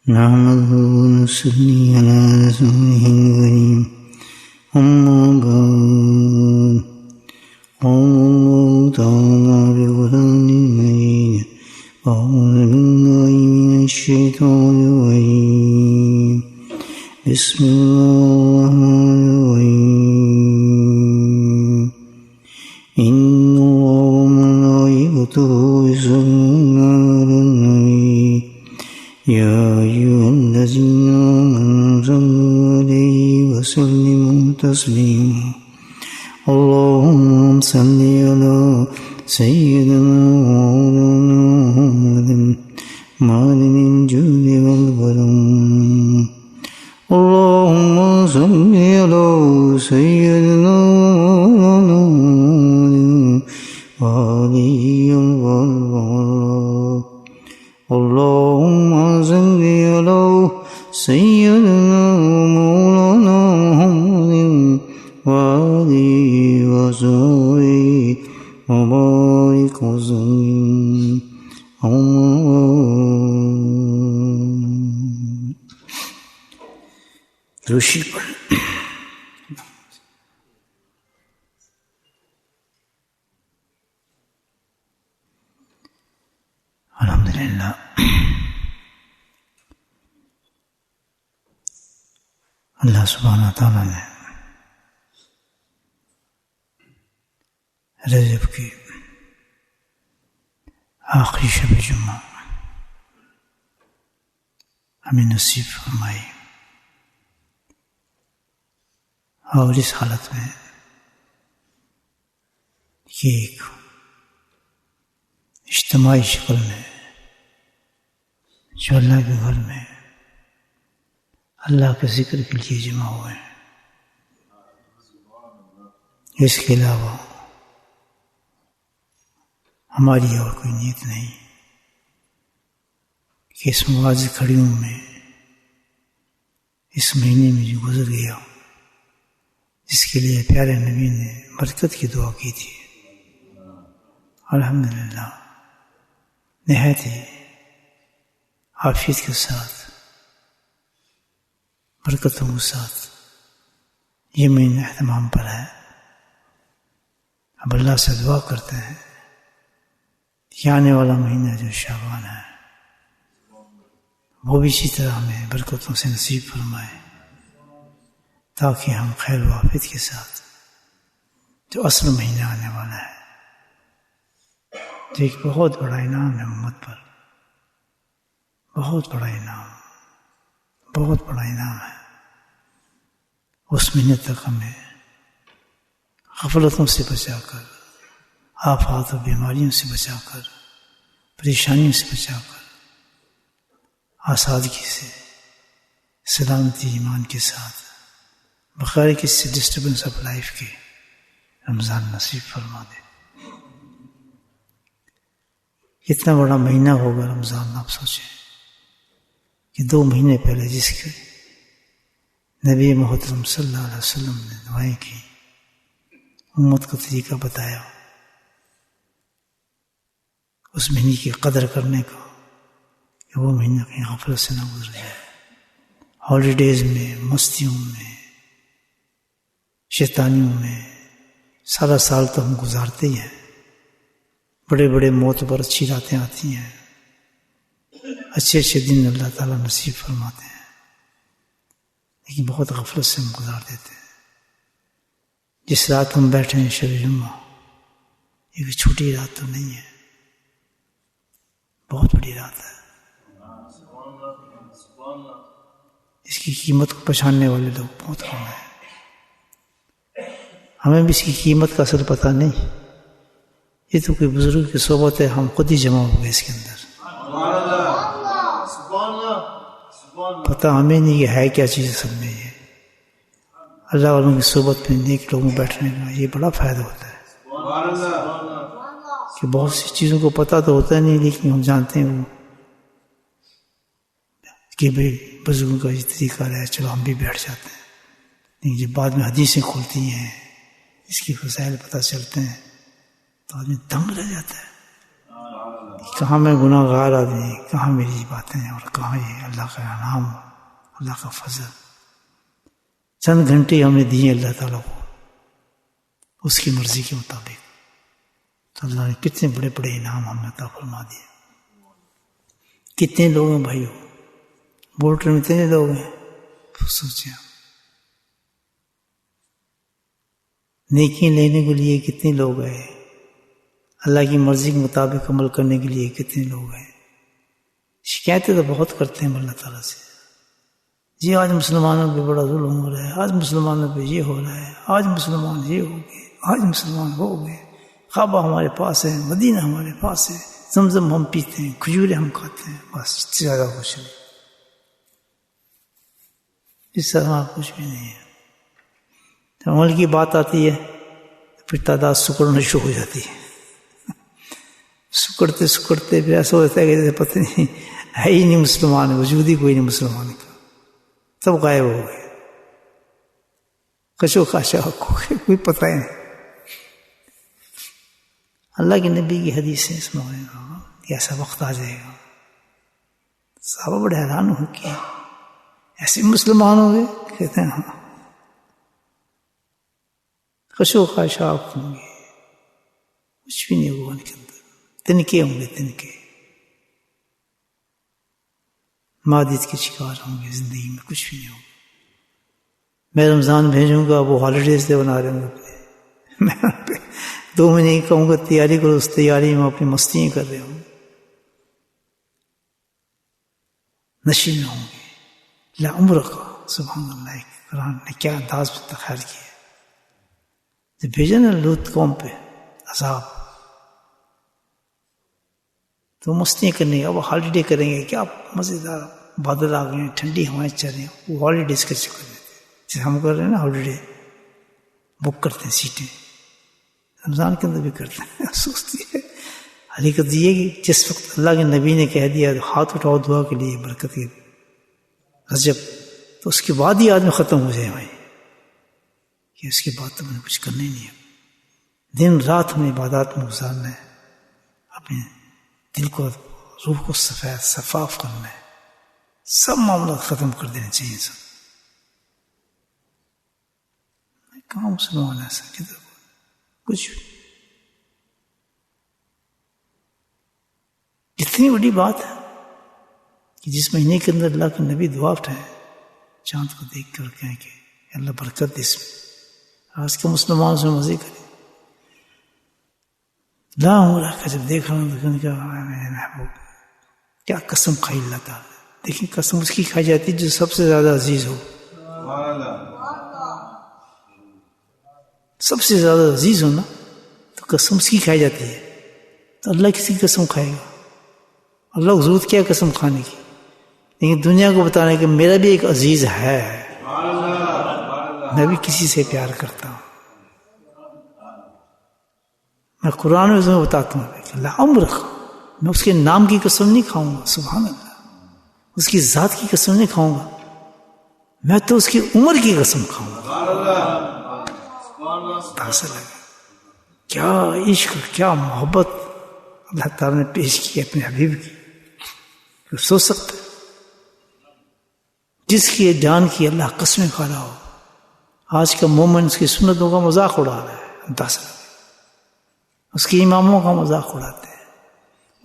نحمده ونصلي على رسوله الكريم أما بعد قال الله تعالى بقرآن المجيد أعوذ بالله من الشيطان الرجيم بسم الله الرحمن الرحيم إن الله وملائكته يصلون على النبي يا أيها الذين آمنوا صلوا عليه وسلموا تسليما اللهم صل على سيدنا مولانا محمد معدن الجود والكرم اللهم صل على سيدنا مولانا محمد وآله وصحبه اللهم صل على سيدنا مولانا محمد وآله وصحبه وبارك وسلم دوشی پڑھ الحمدللہ اللہ سبحانہ تعالیٰ نے رجب کی آخری شب جمعہ ہمیں نصیب فرمائی اور اس حالت میں یہ ایک اجتماعی شکل میں جو اللہ کے گھر میں اللہ کے ذکر کے لیے جمع ہوئے ہیں، اس کے علاوہ ہماری اور کوئی نیت نہیں کہ اس معاذ کھڑیوں میں اس مہینے میں جو گزر گیا جس کے لیے پیارے نبی نے برکت کی دعا کی تھی، الحمدللہ نہایت ہی عافیت کے ساتھ برکتوں کے ساتھ یہ مہینہ اہتمام پر ہے۔ اب اللہ سے دعا کرتے ہیں کہ آنے والا مہینہ جو شعبان ہے وہ بھی اسی طرح ہمیں برکتوں سے نصیب فرمائے، تاکہ ہم خیر و عافیت کے ساتھ جو اصل مہینہ آنے والا ہے، جو ایک بہت بڑا انعام ہے امت پر، بہت بڑا انعام ہے، اس مہینے تک ہمیں غفلتوں سے بچا کر، آفات و بیماریوں سے بچا کر، پریشانیوں سے بچا کر، آسادگی سے، سلامتی ایمان کے ساتھ، بغیر کسی ڈسٹربنس آف لائف کے رمضان نصیب فرما دے۔ کتنا بڑا مہینہ ہوگا رمضان، آپ سوچیں کہ 2 مہینے پہلے جس کے نبی محترم صلی اللہ علیہ وسلم نے دعائیں کی، امت کو طریقہ بتایا اس مہینے کی قدر کرنے کا، کہ وہ مہینہ کہیں غفلت سے نہ گزر جائے، ہالیڈیز میں، مستیوں میں، شیطانیوں میں سارا سال تو ہم گزارتے ہی ہیں، بڑے بڑے موت پر اچھی راتیں آتی ہیں، اچھے اچھے دن اللہ تعالیٰ نصیب فرماتے ہیں، لیکن بہت غفلت سے ہم گزار دیتے ہیں۔ جس رات ہم بیٹھے ہیں شب جمعہ، یہ کوئی چھوٹی رات تو نہیں ہے، بہت بڑی رات ہے، اس کی قیمت کو پہچاننے والے لوگ بہت کم ہیں، ہمیں بھی اس کی قیمت کا اصل پتہ نہیں، یہ تو کوئی بزرگ کی صحبت ہے، ہم خود ہی جمع ہو گئے اس کے اندر، پتہ ہمیں نہیں کہ ہے کیا چیز اصل میں۔ یہ اللہ والوں کی صحبت میں نیک لوگوں بیٹھنے کا یہ بڑا فائدہ ہوتا ہے کہ بہت سی چیزوں کو پتہ تو ہوتا نہیں، لیکن ہم جانتے ہیں وہ کہ بھئی بزرگوں کا یہ طریقہ ہے، چلو ہم بھی بیٹھ جاتے ہیں، لیکن جب بعد میں حدیثیں کھلتی ہیں، اس کی فضائل پتہ چلتے ہیں تو آدمی دنگ رہ جاتا ہے، کہاں میں گناہ گار آدمی، کہاں میری باتیں اور کہاں یہ اللہ کا انعام، اللہ کا فضل۔ چند گھنٹے ہم نے دیے اللہ تعالیٰ کو اس کی مرضی کے مطابق، تو اللہ نے کتنے بڑے بڑے انعام ہمیں عطا فرما دیے۔ کتنے لوگ ہیں بھائیو، بولٹر میں اتنے لوگ ہیں، سوچیں نیکی لینے کے لیے کتنے لوگ ہیں، اللہ کی مرضی کے مطابق عمل کرنے کے لیے کتنے لوگ ہیں۔ شکایتیں تو بہت کرتے ہیں اللہ تعالیٰ سے، جی آج مسلمانوں پہ بڑا ظلم ہو رہا ہے، آج مسلمانوں پہ یہ ہو رہا ہے، آج مسلمان یہ ہو گئے، آج مسلمان ہو گئے، کعبہ ہمارے پاس ہے، مدینہ ہمارے پاس ہے، زمزم ہم پیتے ہیں، کھجوریں ہم کھاتے ہیں، بس اس سے زیادہ کچھ نہیں، اس طرح کچھ بھی نہیں ہے۔ جب عمل کی بات آتی ہے پھر تعداد سکڑنا شروع ہو جاتی ہے، سکڑتے سکڑتے پھر ایسا ہوتا ہے کہ جیسے پتہ نہیں ہے ہی نہیں مسلمان، وجود ہی کوئی نہیں مسلمان کا، سب غائب ہو گئے، کشو خاشا ہو گئے، کوئی پتہ ہی نہیں۔ اللہ کے نبی کی حدیث ہے اس میں کہ ایسا وقت آ جائے گا، صحابہ بڑے حیران ہو کہ ایسے مسلمان ہو گئے، کہتے ہیں ہاں، کشو خاشاک ہوں گے، کچھ بھی نہیں ہوگا ان کے اندر، تنکے ہوں گے، تنکے مادیت کے شکار ہوں گے، زندگی میں کچھ بھی نہیں ہوگا۔ میں رمضان بھیجوں گا، وہ ہالیڈیز دے بنا رہے ہوں گے اپنے، میں 2 مہینے کی کہوں گا تیاری کرو، اس تیاری میں اپنی مستی کر رہے ہوں گے، نشے میں ہوں گے، لا عمر کا۔ سبحان اللہ، قرآن نے کیا انداز میں تخیل کیا ہے۔ جب بھیجا نا لوط قوم پہ عذاب، تو مستی کرنے گا، وہ ہالیڈے کریں گے، کیا مزیدار بادل آ گئے ہیں، ٹھنڈی ہوائیں چل رہی ہیں، وہ ہالیڈیز کر چکے تھے، جیسے ہم کر رہے ہیں نا ہالیڈے، بک کرتے ہیں سیٹیں، رمضان کے اندر بھی کرتے ہیں۔ سوچتی ہے حقیقت یہ کہ جس وقت اللہ کے نبی نے کہہ دیا ہاتھ اٹھاؤ دعا کے لیے برکت کے رجب، تو اس کے بعد ہی آدمی ختم ہو جائے بھائی، کہ اس کے بعد تو مجھے کچھ کرنا ہی نہیں ہے، دن رات ہمیں عبادات میں گزارنا ہے، اپنے دل کو، روح کو سفید صفاف کرنا ہے، سب معاملات ختم کر دینے چاہیے سب۔ کہاں مسلمان ایسا کدھر کچھ بھی۔ اتنی بڑی بات ہے کہ جس مہینے کے اندر اللہ کے نبی دعا اٹھائے، چاند کو دیکھ کر کہیں کہ اللہ برکت دے اس میں، آج کے مسلمان اس میں مزے کرے۔ لا عمرہ کا جب دیکھ رہا ہوں تو کہا میرے محبوب کیا قسم کھائی اللہ تعالیٰ۔ دیکھیں قسم اس کی کھائی جاتی ہے جو سب سے زیادہ عزیز ہو، سب سے زیادہ عزیز ہونا تو قسم اس کی کھائی جاتی ہے۔ تو اللہ کسی کی قسم کھائے گا؟ اللہ کو ضرورت کیا قسم کھانے کی، لیکن دنیا کو بتانا کہ میرا بھی ایک عزیز ہے، میں بھی کسی سے پیار کرتا ہوں۔ میں قرآن میں تمہیں بتاتا ہوں کہ اللہ عمرک، میں اس کے نام کی قسم نہیں کھاؤں گا، سبحان اللہ، اس کی ذات کی قسم نہیں کھاؤں گا، میں تو اس کی عمر کی قسم کھاؤں گا۔ کیا عشق، کیا محبت اللہ تعالیٰ نے پیش کی اپنے حبیب کی، سوچ سکتا ہے جس کی جان کی اللہ قسمیں کھا رہا ہو، آج کا مومن اس کی سنتوں کا مذاق اڑا رہا ہے، اندازہ اس کے اماموں کا مذاق اڑاتے ہیں،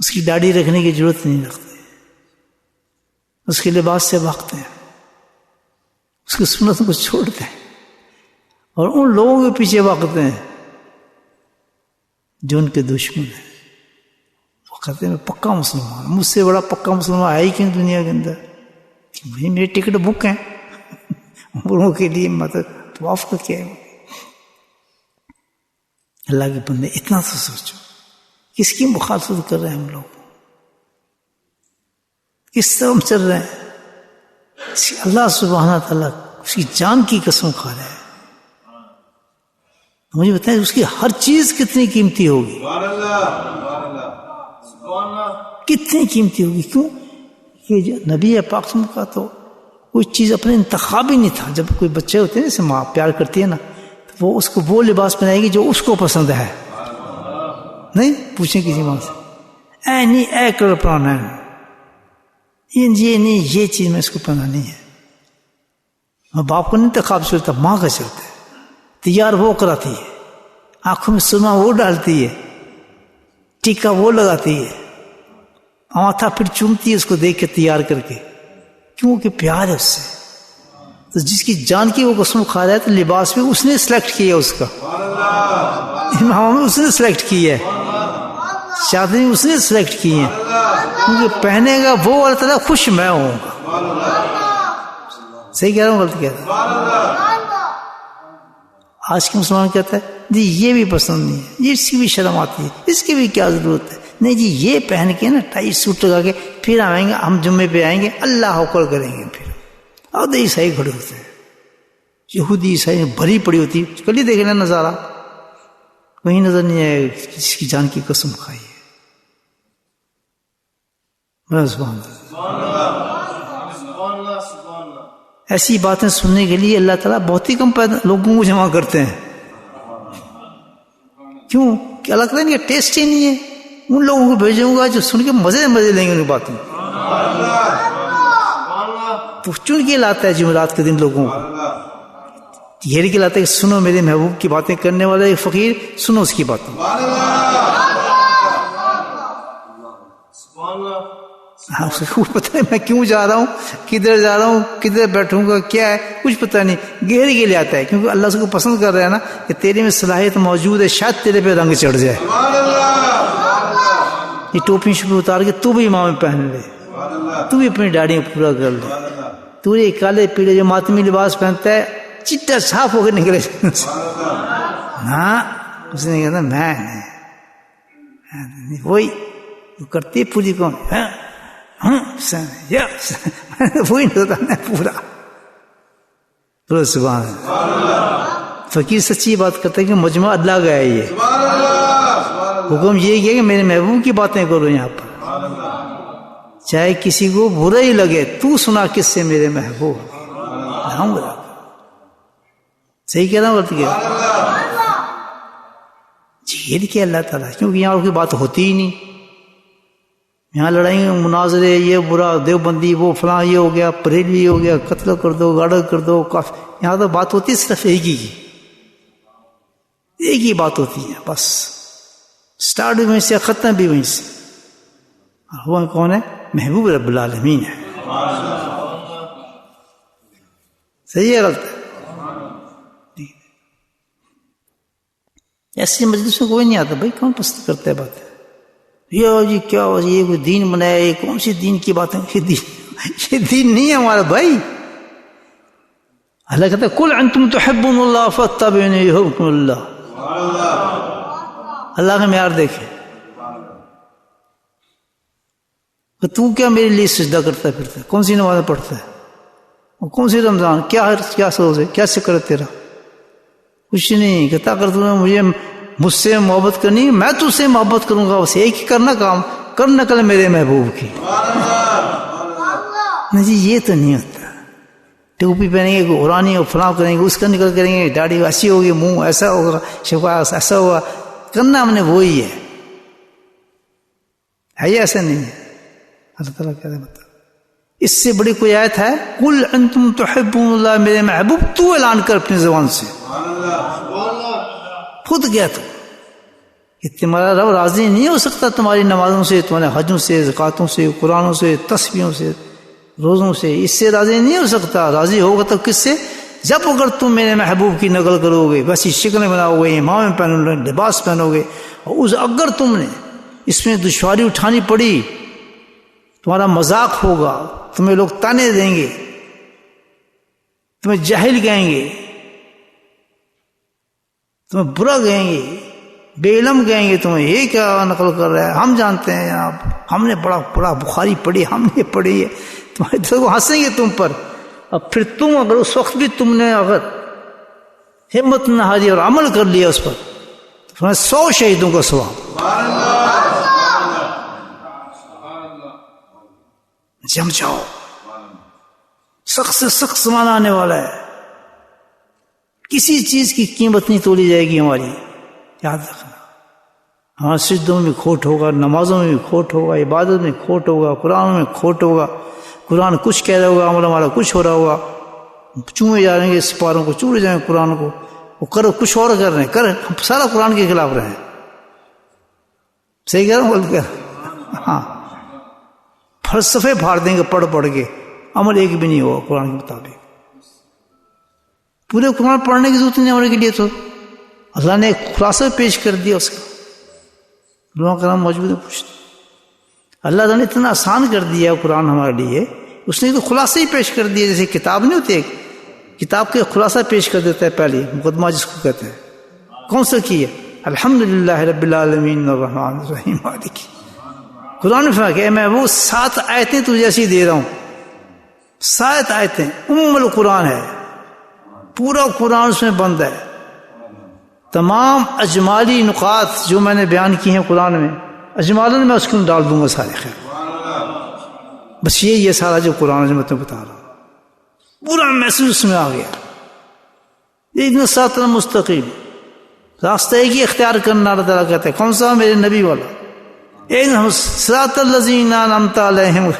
اس کی داڑھی رکھنے کی ضرورت نہیں رکھتے، اس کے لباس سے بھاگتے ہیں، اس کی سنتوں کو چھوڑتے ہیں، اور ان لوگوں کے پیچھے بھاگتے ہیں جو ان کے دشمن ہیں۔ وہ کہتے ہیں میں پکا مسلمان، مجھ سے بڑا پکا مسلمان ہے ہی کیوں دنیا کے اندر، کہ بھائی میری ٹکٹ بک ہیں عمروں کے لیے، مطلب طواف کا کیا ہے۔ اللہ کے بندے اتنا تو سوچو، کس کی مخالفت کر رہے ہیں ہم لوگ، کس طرح ہم چل رہے ہیں؟ اللہ سبحانہ تعالیٰ اس کی جان کی قسم کھا رہا ہے۔ مجھے بتائیں اس کی ہر چیز کتنی قیمتی ہوگی، کتنی قیمتی ہوگی، کیوں کہ نبی پاک کا تو کوئی چیز اپنے انتخاب ہی نہیں تھا۔ جب کوئی بچے ہوتے ہیں جیسے ماں پیار کرتی ہے نا، تو وہ اس کو وہ لباس پہنائے گی جو اس کو پسند ہے، نہیں پوچھیں کسی ماں سے، اے نہیں اے کر پرانا یہ نہیں، یہ چیز میں اس کو پڑھنا نہیں ہے. میں باپ کو نہیں انتخاب چلتا، ماں کا چلتا ہے. تیار وہ کراتی ہے، آنکھوں میں سرما وہ ڈالتی ہے، ٹیکا وہ لگاتی ہے، ماتھا پھر چومتی ہے اس کو دیکھ کے تیار کر کے، کیونکہ پیار ہے اس سے. تو جس کی جان کی وہ قسم کھا رہا ہے تو لباس بھی اس نے سلیکٹ کیا اس کا، امام اس نے سلیکٹ کیا ہے، شادی اس نے سلیکٹ کی ہے، کیونکہ پہنے گا وہ اللہ تعالیٰ خوش میں ہوں گا. صحیح کہہ رہا ہوں غلط کہہ رہا ہوں؟ آج کے مسلمان کہتا ہے جی یہ بھی پسند نہیں ہے، یہ اس کی بھی شرم آتی ہے، اس کی بھی کیا ضرورت ہے. نہیں جی یہ پہن کے نا ٹائی سوٹ لگا کے پھر آئیں گے ہم جمعے پہ آئیں گے اللہ اکبر کریں گے. پھر آدھے عیسائی کھڑے ہوتے ہیں، یہودی عیسائی بھری پڑی ہوتی ہے. کل ہی دیکھ لینا نظارہ، کہیں نظر نہیں آئے جس کی جان کی قسم کھائی ہے. سبحان اللہ. ایسی باتیں سننے کے لیے اللہ تعالیٰ بہت ہی کم لوگوں کو جمع کرتے ہیں. کیوں کہ اللہ تعالیٰ ان کا ٹیسٹ ہی نہیں ہے. ان لوگوں کو بھیجوں گا جو سن کے مزے لیں گے ان باتوں. تو چن کے لاتا ہے جمعرات کے دن لوگوں کو، گھیر کے لاتا ہے کہ سنو میرے محبوب کی باتیں کرنے والا ایک فقیر، سنو اس کی باتیں. پتہ نہیں میں کیوں جا رہا ہوں، کدھر جا رہا ہوں، کدھر بیٹھوں گا، کیا ہے کچھ پتہ نہیں. گھیر کے لے آتا ہے کیونکہ اللہ اس کو پسند کر رہا ہے نا کہ تیرے میں صلاحیت موجود ہے، شاید تیرے پہ رنگ چڑھ جائے. یہ ٹوپی شپی اتار کے تو بھی امام پہن لے، تو بھی اپنی داڑھی پورا کر لے. تو یہ کالے پیڑے جو ماتمی لباس پہنتا ہے چٹا صاف ہو کے نکلے. ہاں اس نے کہا میں وہی کرتی پوری کون وہی نہیں پورا. سبحان اللہ. فقیر سچی بات کرتا ہے کہ مجمع اللہ کا ہے. یہ حکم یہ کیا کہ میرے محبوب کی باتیں کرو یہاں پر، چاہے کسی کو برا ہی لگے. تو سنا کس سے میرے محبوب. صحیح کہہ رہا ہوں غلط کہہ رہا ہوں؟ جھیل کے اللہ تعالیٰ، کیونکہ یہاں کی بات ہوتی ہی نہیں. یہاں لڑائی مناظرے، یہ برا دیوبندی، وہ فلاں، یہ ہو گیا، بریلوی ہو گیا، قتل کر دو، گاڑا کر دو. یہاں تو بات ہوتی ہے صرف ایک ہی کی، ایک ہی بات ہوتی ہے بس. سٹارٹ بھی وہیں سے، ختم بھی وہیں سے. وہ کون ہے؟ محبوب رب العالمین ہے. صحیح ہے غلط ہے؟ ایسی مجلس میں کوئی نہیں آتا بھائی، کون پسند کرتا ہے باتیں. یہ جی کیا یہ کوئی دین بنایا، یہ کون سی دین کی باتیں؟ یہ دین نہیں ہے ہمارا بھائی. اللہ کہتا ہے قل انتم تحبون اللہ فاتبعونی یحببکم اللہ. اللہ کا معیار دیکھیں. تو کیا میرے لیے سجدہ کرتا پھرتا ہے؟ کون سی نماز پڑھتا ہے؟ کون سی رمضان؟ کیا سوز ہے؟ کیا شکر ہے تیرا؟ کچھ نہیں. کہتا اگر تم نے مجھے مجھ سے محبت کرنی، میں تجھ سے محبت کروں گا. بس ایک ہی کرنا کام، کر نقل میرے محبوب کی. نہیں جی یہ تو نہیں ہوتا. ٹوپی پہنیں گے، قرآنی اور فلاں کریں گے، اس کا نکل کریں گے، داڑھی ایسی ہوگی، منہ ایسا ہوگا، شفا ایسا ہوگا. کرنا ہم نے وہی ہے یہ ایسا نہیں ہے. اللہ تعالیٰ کہہ رہے بتا اس سے بڑی کوئی آیت ہے؟ قل انتم تحبون اللہ، میرے محبوب تو اعلان کر اپنی زبان سے. خود گیا تو کہ تمہارا رب راضی نہیں ہو سکتا تمہاری نمازوں سے، تمہارے حجوں سے، زکاتوں سے، قرآنوں سے، تسبیحوں سے، روزوں سے. اس سے راضی نہیں ہو سکتا. راضی ہوگا تو کس سے؟ جب اگر تم میرے محبوب کی نقل کرو گے، ویسی شکلیں بناؤ گے، امام پہنو گے، لباس پہنو گے. اور اگر تم نے اس میں دشواری اٹھانی پڑی، تمہارا مذاق ہوگا، تمہیں لوگ تانے دیں گے، تمہیں جاہل کہیں گے، تمہیں برا کہیں گے، بے علم کہیں گے، تمہیں یہ کیا نقل کر رہا ہے، ہم جانتے ہیں جناب، ہم نے بڑا بخاری پڑھی، ہم نے پڑھی ہے. تمہارے تو ہنسیں گے تم پر. اب پھر تم اگر اس وقت بھی تم نے اگر ہمت نہ ہاری اور عمل کر لیا اس پر، تو تمہیں 100 شہیدوں کا ثواب. جم جاؤ، سخت سے سخت زمانہ آنے والا ہے. کسی چیز کی قیمت نہیں تولی جائے گی ہماری، یاد رکھنا. ہاں سجدوں میں کھوٹ ہوگا، نمازوں میں بھی کھوٹ ہوگا، عبادت میں کھوٹ ہوگا، قرآن میں کھوٹ ہوگا، قرآن کچھ کہہ رہا ہوگا، عمل ہمارا کچھ ہو رہا ہوگا، چومے جا رہے ہیں سپاروں کو، چوڑے جائیں قرآن کو، وہ کرو کچھ اور کر رہے ہیں، ہم سارا قرآن کے خلاف رہے ہیں. صحیح کہہ رہا ہوں بول کر؟ ہاں فلسفے پھاڑ دیں گے پڑھ پڑھ کے، عمل ایک بھی نہیں ہوا قرآن کے مطابق. پورے قرآن پڑھنے کی ضرورت نہیں عمل کے لیے، تو اللہ نے ایک خلاصہ پیش کر دیا اس کا. لوگوں کا نام موجود ہے پوچھتے اللہ تعالیٰ نے اتنا آسان کر دیا قرآن ہمارے لیے، اس نے تو خلاصہ ہی پیش کر دیا. جیسے کتاب نہیں ہوتی، ایک کتاب کے خلاصہ پیش کر دیتا ہے پہلے مقدمہ جس کو کہتے ہیں. کون سا کی ہے؟ الحمدللہ رب العالمین الرحمن الرحیم مالک. قرآن میں کہ میں وہ 7 آیتیں تجھے ایسی دے رہا ہوں، 7 آیتیں القرآن ہے، پورا قرآن اس میں بند ہے. تمام اجمالی نقاط جو میں نے بیان کی ہیں قرآن میں، اجمالن میں اس کو ڈال دوں گا سارے. خیر بس یہ سارا جو قرآن جو میں تمہیں بتا رہا ہوں پورا محسوس اس میں آ گیا. اتنا صراط مستقیم راستہ ایک ہی اختیار کرنا اللہ تعالیٰ کہتے ہیں. کون سا؟ میرے نبی والا. ایک صراط الذین انعمت علیہم،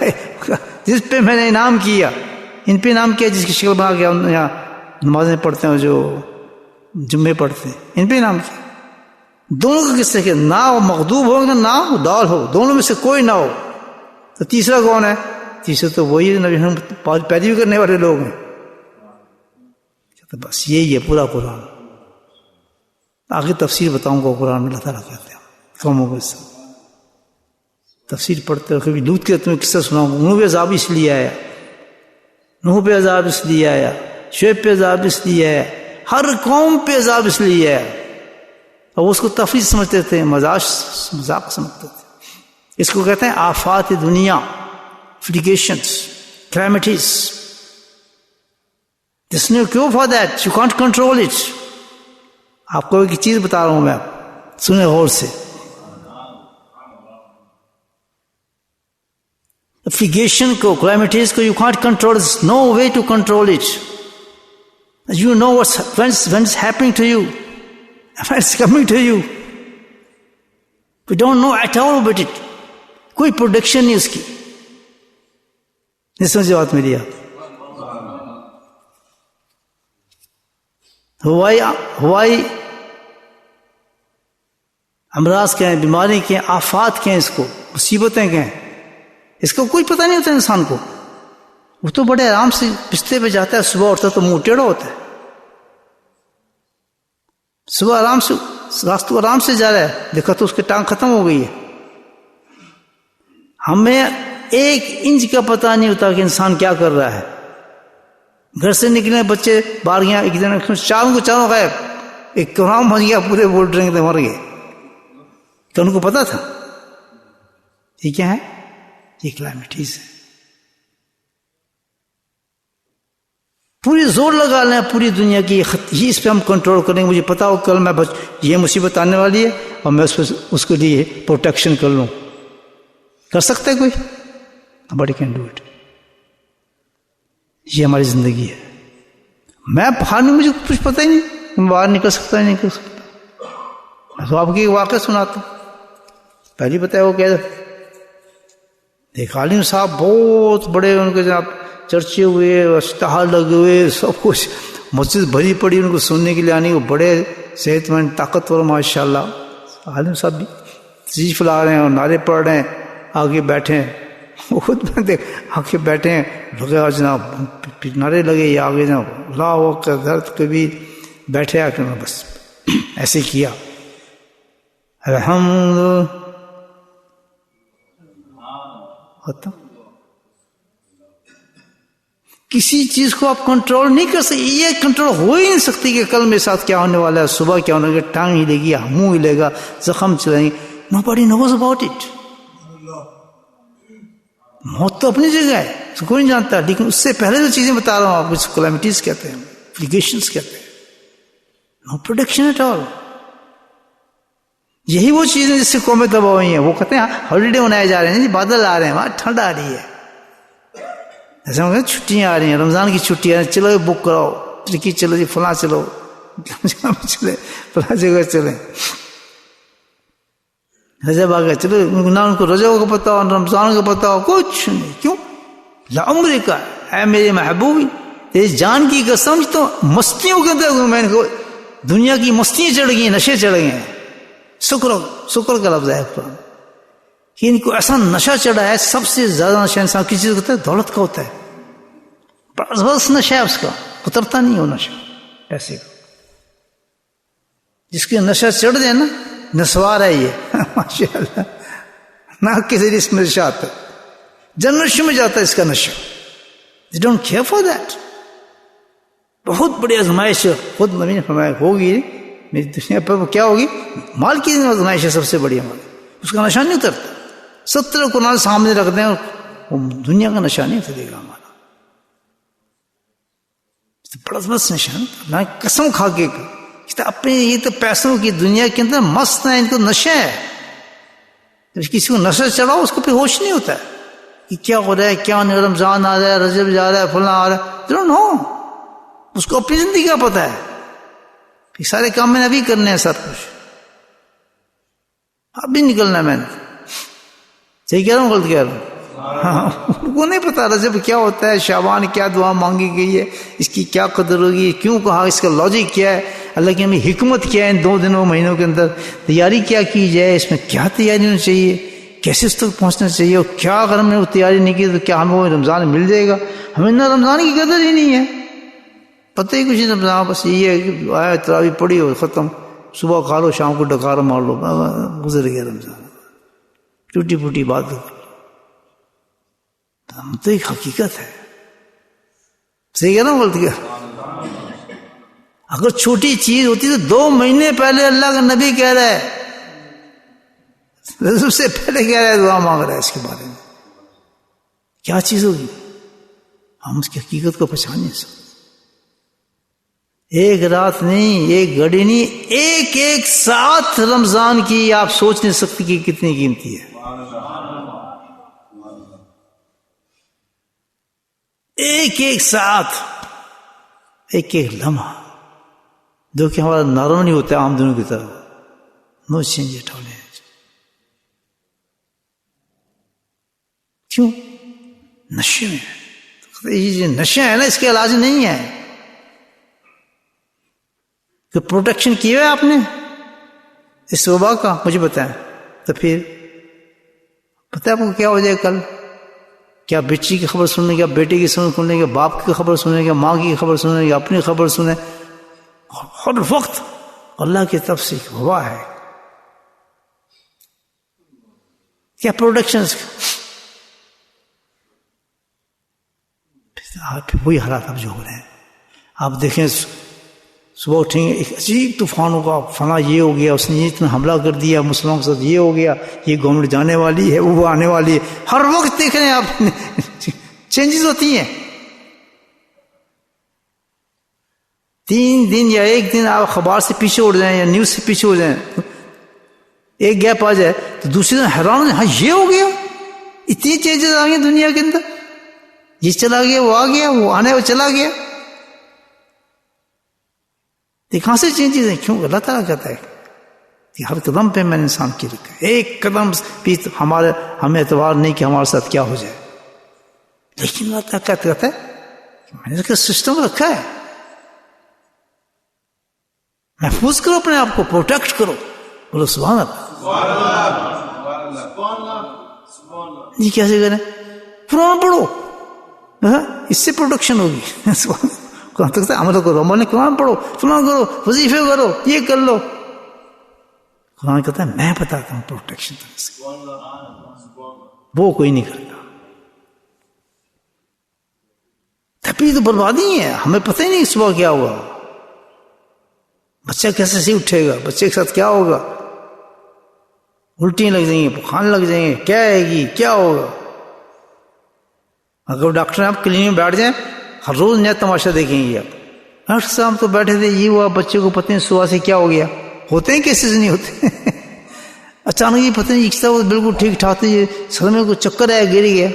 جس پہ میں نے انعام کیا، ان پہ انعام کیا جس کی شکل بنا کے یہاں نمازیں پڑھتے ہیں، جو جمعے پڑھتے ہیں، ان پہ انعام کیا. دونوں کا کس سے کہ نہ وہ مغضوب ہو نہ ڈال ہو، دونوں میں سے کوئی نہ ہو. تو تیسرا کون ہے؟ تیسرا تو وہی نبی ہم پیروی کرنے والے لوگ ہیں. بس یہی ہے پورا قرآن. آگے تفسیر بتاؤں گا قرآن میں اللہ تعالیٰ کہتے ہیں قوموں کو. اس تفسیر پڑھتے ہو کبھی لوط کے تمہیں قصہ سناؤں گا. نوح پہ عذاب اس لیے آیا، نوح پہ عذاب اس لیے آیا، شعیب پہ عذاب اس لیے آیا، ہر قوم پہ عذاب اس لیے آیا. اور اس کو تفریح سمجھتے تھے، مذاق سمجھتے تھے. اس کو کہتے ہیں آفات دنیا، فلیگیشنز، کلیمٹیز. جس نے کیوں for that you can't control it. آپ کو ایک چیز بتا رہا ہوں میں، سنیں غور سے. فلیگیشن کو، کلیمٹیز کو you can't control, no way to control it. You know when it's happening to you, when it's coming to you. We don't know at all about it. کوئی پروڈکشن نہیں اس کی. نہیں سمجھے بات میری؟ آپ ہوائی امراض کہیں، بیماری کہیں، آفات کہیں، اس کو مصیبتیں کہیں، اس کا کوئی پتہ نہیں ہوتا انسان کو. وہ تو بڑے آرام سے بستر پہ جاتا ہے، صبح اٹھتا تو منہ ٹیڑھا ہوتا ہے. صبح آرام سے راستہ آرام سے جا رہا ہے، دیکھا تو اس کی ٹانگ ختم ہو گئی ہے. ہمیں 1 انچ کا پتہ نہیں ہوتا کہ انسان کیا کر رہا ہے. گھر سے نکلے بچے باہر گیا، ایک دن چاروں غائب، ایک کام ہو گیا، پورے بول ڈرنگ تھے مر گئے. تو ان کو پتا تھا یہ کیا ہے، یہ کلائمیٹیز ہے. پوری زور لگا لیں پوری دنیا کی، یہ اس پہ ہم کنٹرول کریں گے. مجھے پتا ہو کل میں یہ مصیبت آنے والی ہے اور میں اس کے لیے پروٹیکشن کر لوں. کر سکتا ہے کوئی؟ بڑی کین ڈو اٹ. یہ ہماری زندگی ہے. میں باہر میں مجھے کچھ پتہ ہی نہیں، میں باہر نکل سکتا ہی نہیں کر سکتا. میں تو آپ کی واقعہ سناتا ہوں. پہلی بتایا وہ کہہ دیکھ عالم صاحب بہت بڑے، ان کے جناب چرچے ہوئے، اشتہار لگے ہوئے، سب کچھ، مسجد بھری پڑی ان کو سننے کے لیے آنے. وہ بڑے صحت مند طاقتور ماشاء اللہ. عالم صاحب بھی تشریف لا رہے ہیں اور نعرے پڑھ رہے ہیں، آگے بیٹھے ہیں. خود میں دیکھ آگے بیٹھے ہیں، لگے جناب نعرے لگے، یہ آگے جناب اللہ اکبر درد کبیر، بیٹھے آ کے بس ایسے کیا. الحمد ہوتا کسی چیز کو آپ کنٹرول نہیں کر سکتے. یہ کنٹرول ہو ہی نہیں سکتی کہ کل میرے ساتھ کیا ہونے والا ہے، صبح کیا ہونے والا ہے، ٹانگ ہلے گی، منہ ہلے گا، زخم چلیں گے. nobody knows about it. موت تو اپنی جگہ ہے، اس کو کوئی نہیں جانتا. لیکن اس سے پہلے جو چیزیں بتا رہا ہوں آپ کو، کلیمٹیز کہتے ہیں، فلیگیشنز کہتے ہیں. نو پروڈکشن ایٹ آل. یہی وہ چیزیں جس سے قومیں تباہ ہوئی ہیں. وہ کہتے ہیں ہالیڈے منائے جا رہے ہیں، بادل آ رہے ہیں، وہاں ٹھنڈ آ رہی ہے، ایسا چھٹیاں آ رہی ہیں، رمضان کی چھٹیاں، چلو بک کراؤ ٹکٹ، چلو جی فلاں چلو چلے، فلاں جگہ چلیں. رجب آ گیا چلو نہ ان کو رجب کا پتہ ہو رمضان کا پتہ ہو کچھ نہیں. کیوں؟ لعمر کا اے میرے محبوبی تیری جان کی قسم تو مستیوں کے اندر میں نے دنیا کی مستیاں چڑھ گئی ہیں نشے چڑھ گئے ہیں. شکر کا لفظ ہے قرآن کہ ان کو ایسا نشہ چڑھا ہے. سب سے زیادہ نشہ انسان کسی چیز ہوتا ہے دولت کا ہوتا ہے. بس نشہ ہے اس کا اترتا نہیں ہو نشہ پیسے کا. جس کے نشہ چڑھ جائے نا نسوار ہے یہ ماشاء اللہ نہ کسی اس میں نشہ آتا ہے جنت میں جاتا ہے اس کا نشہ. They don't care for that. بہت بڑی آزمائش خود نبی نے فرمایا ہوگی میری دنیا پر وہ کیا ہوگی مال کی آزمائش ہے سب سے بڑی ہماری. اس کا نشہ نہیں اترتا. 70 قرآن سامنے رکھ دیں اور وہ دنیا کا نشہ نہیں اترے گا ہمارا. بڑا نشہ اللہ کی قسم کھا کے اپنے یہ تو پیسوں کی دنیا کے اندر مست ہے. ان کو نشہ ہے. جب کسی کو نشہ چڑھاؤ اس کو پھر ہوش نہیں ہوتا ہے کہ کیا ہو رہا ہے کیا نہیں. رمضان آ رہا ہے رجب جا رہا ہے فلاں آ رہا ہے ضرور ہو اس کو اپنی زندگی کا پتہ ہے. پھر سارے کام میں نے ابھی کرنے ہیں سب کچھ ابھی نکلنا ہے میں نے. صحیح کہہ رہا ہوں غلط کہہ رہا ہوں؟ ہاں ان کو نہیں پتا رجب کیا ہوتا ہے شعبان کیا دعا مانگی گئی ہے اس کی کیا قدر ہوگی کیوں کہا اس کا لاجک کیا ہے اللہ کی ہمیں حکمت کیا ہے ان 2 دنوں مہینوں کے اندر تیاری کیا کی جائے اس میں کیا تیاری ہونی چاہیے کیسے اس تک پہنچنا چاہیے اور کیا اگر ہم نے وہ تیاری نہیں کی تو کیا ہمیں وہ رمضان مل جائے گا. ہمیں نہ رمضان کی قدر ہی نہیں ہے پتہ ہی کچھ نہیں. رمضان بس یہ ہے کہ آیا تراویح پڑھی ہو ختم صبح کھا لو شام کو ڈکار مار لو گزر گیا رمضان. ٹوٹی پھوٹی بات ہم تو ایک حقیقت ہے. صحیح ہے نا غلط کیا. اگر چھوٹی چیز ہوتی تو 2 مہینے پہلے اللہ کا نبی کہہ رہا ہے رسول سے پہلے کہہ رہا ہے دعا مانگ رہا ہے اس کے بارے میں. کیا چیز ہوگی ہم اس کی حقیقت کو پہچان نہیں سکتے. ایک رات نہیں ایک گھڑی نہیں ایک ساتھ رمضان کی آپ سوچ نہیں سکتے کہ کتنی قیمتی ہے. ایک ساتھ ایک لمحہ جو کہ ہمارا نرم نہیں ہوتا عام دنوں کی طرح. نو چینج اٹ آل. کیوں؟ نشے میں. یہ جو نشہ ہے نا اس کے علاج نہیں ہے کہ پروٹیکشن کیا ہے آپ نے اس وبا کا مجھے بتائیں تو پھر پتہ آپ کو کیا ہو جائے کل. کیا بچی کی خبر سننے کیا بیٹے کی سننے کیا باپ کی خبر سننے کیا ماں کی خبر سننے کیا اپنی خبر سنیں. ہر وقت اللہ کی طرف سے ہوا ہے کیا پروڈکشن. پھر وہی حالات اب جو ہو رہے ہیں آپ دیکھیں صبح اٹھیں گے ایک عجیب طوفان ہوگا فلاں یہ ہو گیا اس نے یہ اتنا حملہ کر دیا مسلمانوں کے ساتھ یہ ہو گیا یہ گورنمنٹ جانے والی ہے وہ آنے والی ہے. ہر وقت دیکھ رہے ہیں آپ چینجز ہوتی ہیں. 3 دن یا 1 دن آپ اخبار سے پیچھے اڑ جائیں یا نیوز سے پیچھے ہو جائیں ایک گیپ آ جائے تو دوسرے دن حیران ہاں یہ ہو گیا اتنی چینجز آ گئی دنیا کے اندر. یہ چلا گیا وہ آ گیا وہ آنے وہ چلا گیا. کہاں سے چینجز ہیں کیوں اللہ تعالیٰ کہتا ہے کہ ہر قدم پہ میں نے انسان کی رکھا ہے. ایک قدم بھی ہمیں اعتبار نہیں کہ ہمارے ساتھ کیا ہو جائے لیکن اللہ تعالیٰ کہتا ہے کہ میں نے سسٹم رکھا ہے. محفوظ کرو اپنے آپ کو پروٹیکٹ کرو. بولو سبحان اللہ. جی کیسے کریں قرآن پڑھو اس سے پروٹیکشن ہوگی. قرآن تک عمل کرو عمل قرآن پڑھو فلاں کرو وظیفے کرو یہ کر لو. قرآن کہتا ہے میں بتاتا ہوں پروٹیکشن وہ کوئی نہیں کرتا. تبھی تو بربادی ہے ہمیں پتہ ہی نہیں صبح کیا ہوا بچہ کیسے سے اٹھے گا بچے کے ساتھ کیا ہوگا الٹیاں لگ جائیں گی بخار لگ جائیں گے کیا آئے گی کیا ہوگا. اگر ڈاکٹر آپ کلینک میں بیٹھ جائیں ہر روز نیا تماشا دیکھیں گے آپ. ڈاکٹر صاحب تو بیٹھے تھے یہ ہوا بچے کو پتہ نہیں صبح سے کیا ہو گیا. ہوتے ہیں کیسز نہیں ہوتے اچانک یہ پتہ نہیں ایک بالکل ٹھیک ٹھاک تھے سر میں کوئی چکر آیا گر گیا.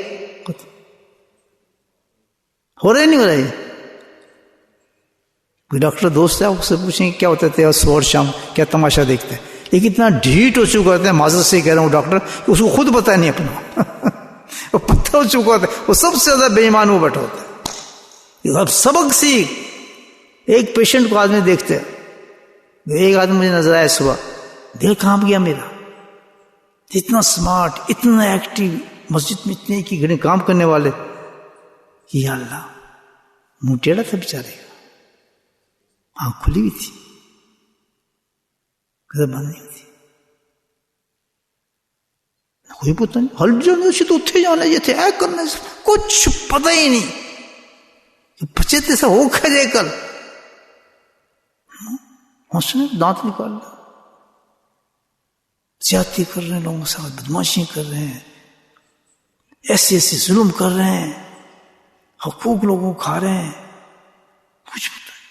ہو رہے نہیں ہو رہے. کوئی ڈاکٹر دوست ہے آپ سے پوچھیں کیا ہوتا تھے صبح اور شام کیا تماشا دیکھتے ہیں لیکن اتنا ڈھیٹ ہو چکا ہوتا ہے، معذرت سے کہہ رہا ہوں ڈاکٹر، اس کو خود پتہ نہیں اپنا وہ پتہ ہو چکا ہوتا ہے، وہ سب سے زیادہ بے ایمان وہ بیٹھا ہوتا ہے. اب سبق سیکھ. ایک پیشنٹ کو آدمی دیکھتے ہیں، ایک آدمی مجھے نظر آیا صبح، دل کام گیا میرا، اتنا سمارٹ، اتنا ایکٹیو، مسجد میں اتنے کی گھڑی کام کرنے والے، کہ یا اللہ منہ ٹیڑھا تھا بیچارے کا، آنکھ کھلی ہوئی تھی، کدھر بند نہیں ہوتی، کوئی پتہ نہیں، ہل جانے سے تو اتھے جانے یہ تھے، اے کرنے سے کچھ پتہ ہی نہیں، بچے تیسا ہو کھا جائے کل، ہنسنے دانت نکال لیا، زیادتی کر رہے ہیں لوگوں کے ساتھ، بدماشی کر رہے ہیں، ایسے ایسے ظلم کر رہے ہیں، حقوق لوگوں کو کھا رہے ہیں، کچھ پتہ نہیں،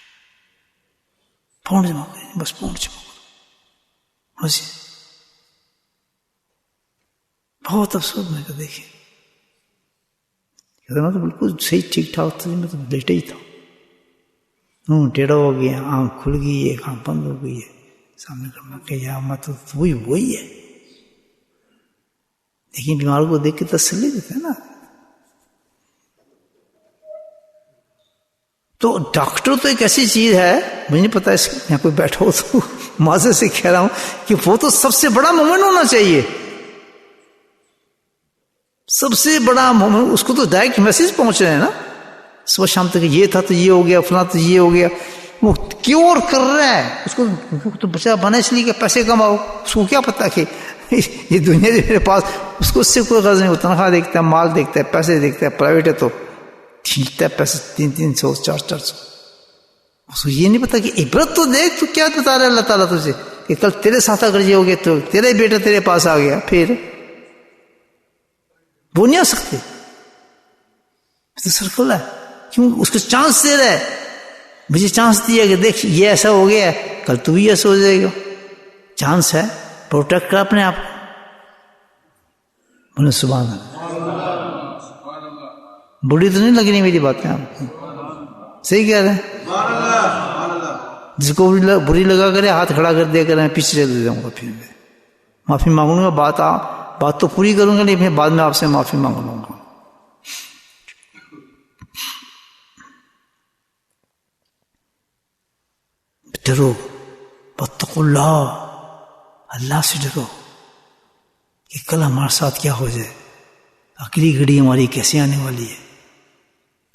پونڈ جمع کریں، بس پونڈ جمع کرو، بس بہت افسوس. میں کہ دیکھیں میں تو بالکل صحیح ٹھیک ٹھاک تھا، میں تو لیٹا ہی تھا، ٹیڑھا ہو گیا، آنکھ کھل گئی، ایک آنکھ بند ہو گئی ہے، سامنے کرنا کہ یا مت وہی ہے. لیکن بیمار کو دیکھ کے تسلی دیتے ہیں نا. تو ڈاکٹر تو ایک ایسی چیز ہے، مجھے نہیں پتا اس میں کوئی بیٹھا ہو تو معذرت سے کہہ رہا ہوں کہ وہ تو سب سے بڑا مومن ہونا چاہیے، سب سے بڑا مومن. اس کو تو ڈائریکٹ میسج پہنچ رہے ہیں نا، صبح شام تک یہ تھا تو یہ ہو گیا، فلاں تو یہ ہو گیا، وہ کیور کر رہا ہے. اس کو تو بچہ بنا اس لیے کہ پیسے کماؤ، اس کو کیا پتا کہ یہ دنیا جو میرے پاس، اس کو اس سے کوئی غرض نہیں. وہ تنخواہ دیکھتا ہے، مال دیکھتا ہے، پیسے دیکھتا ہے، پرائیویٹ ہے تو کھینچتا ہے پیسے 300 400. اس کو یہ نہیں پتا کہ عبرت تو دیکھ، تو کیا بتا رہا ہے اللہ تعالیٰ تجھے کہ کل تیرے ساتھ اگر یہ ہو گیا تو تیرے بیٹا تیرے پاس آ گیا، پھر وہ نہیں آ سکتے. تو سرکل ہے، کیوں اس کو چانس دے رہا ہے، مجھے چانس دیا کہ دیکھ یہ ایسا ہو گیا ہے، کل تو بھی ایسا ہو جائے گا. چانس ہے، پروٹیکٹ کر اپنے آپ کو. بولے سبحان اللہ. بری تو نہیں لگ رہی میری باتیں آپ کو؟ صحیح کہہ رہے ہیں. جس کو بری لگا کرے ہاتھ کھڑا کر دیا کریں، پیچھے چل جاؤں گا، پھر میں معافی مانگوں گا. بات تو پوری کروں گا، لیکن بعد میں آپ سے معافی مانگ لوں گا. ڈرو، واتقوا اللہ، اللہ سے ڈرو کہ کل ہمارے ساتھ کیا ہو جائے، اگلی گھڑی ہماری کیسے آنے والی ہے،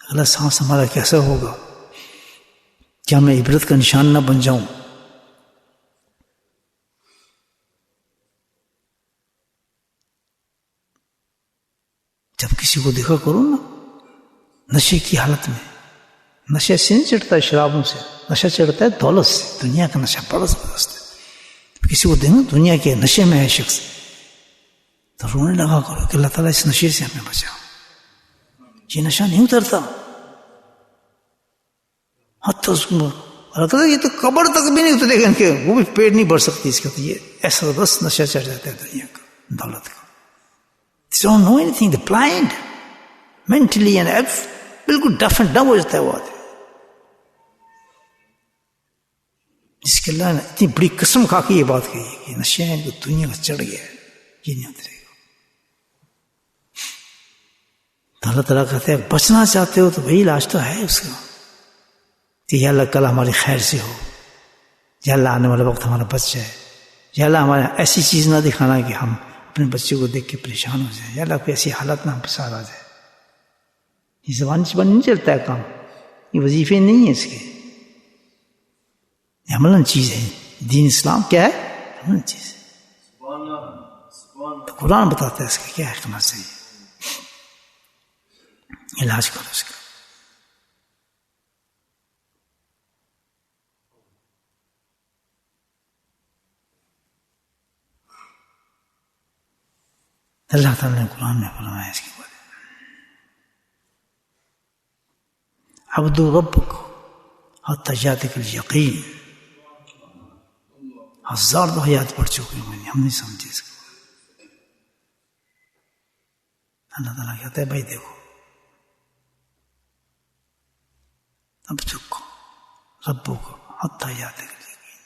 اگلا سانس ہمارا کیسا ہوگا، کیا میں عبرت کا نشان نہ بن جاؤں. جب کسی کو دیکھا کرو نا نشے کی حالت میں، نشے سے نہیں چڑھتا ہے شرابوں سے، نشہ چڑھتا ہے دولت سے. دنیا کا نشہ بڑا زبردست ہے. کسی کو دیکھو دنیا کے نشے میں ہے شخص، تو رونے لگا کرو کہ اللہ تعالیٰ اس نشے سے ہمیں بچاؤ. یہ نشہ نہیں اترتا، حتی اس کو اللہ تعالیٰ یہ تو قبر تک بھی نہیں اترے گا کہ وہ بھی پیٹ نہیں بھر سکتی اس کا. تو یہ ایسا بس نشہ چڑھ جاتا ہے دنیا کا، دولت کا. They don't know anything, they're blind mentally and بالکل ڈف اینڈ ڈم ہو جاتا ہے وہ آدمی. جس کے اللہ نے اتنی بڑی قسم کھا کے یہ بات کہی ہے کہ نشہ ہے کہ دنیا کا چڑھ گیا ہے، یہ نہیں اترے گا. تو اللہ تعالیٰ کہتے ہیں بچنا چاہتے ہو تو وہی علاج تو ہے اس کا کہ یا اللہ کل ہماری خیر سے ہو، یا اللہ آنے والا وقت ہمارا بچ جائے، یا اللہ ہمارا ایسی چیز نہ دکھانا کہ ہم اپنے بچے کو دیکھ کے پریشان ہو جائیں، یا اللہ کوئی ایسی حالت نہ ہم پسار آ جائے. یہ زبان سے نہیں چلتا ہے کام، یہ وظیفے نہیں ہیں اس کے، یہ عملاً چیز ہے. دین اسلام کیا ہے؟ عملاً چیز ہے. تو قرآن بتاتا ہے اس کا کیا کرنا چاہیے، علاج کرو اس کا. اللہ تعالیٰ نے قرآن میں فرمایا اس کے بارے میں، عبدوا ربکم حتی یاتیکم الیقین. 1000 دفعہ یاد پڑھ چکے ہیں، ہم نہیں سمجھے اس کو. اللہ تعالیٰ کہتا ہے بھائی دیکھو اب چکو ربکم حتی یاتیکم الیقین،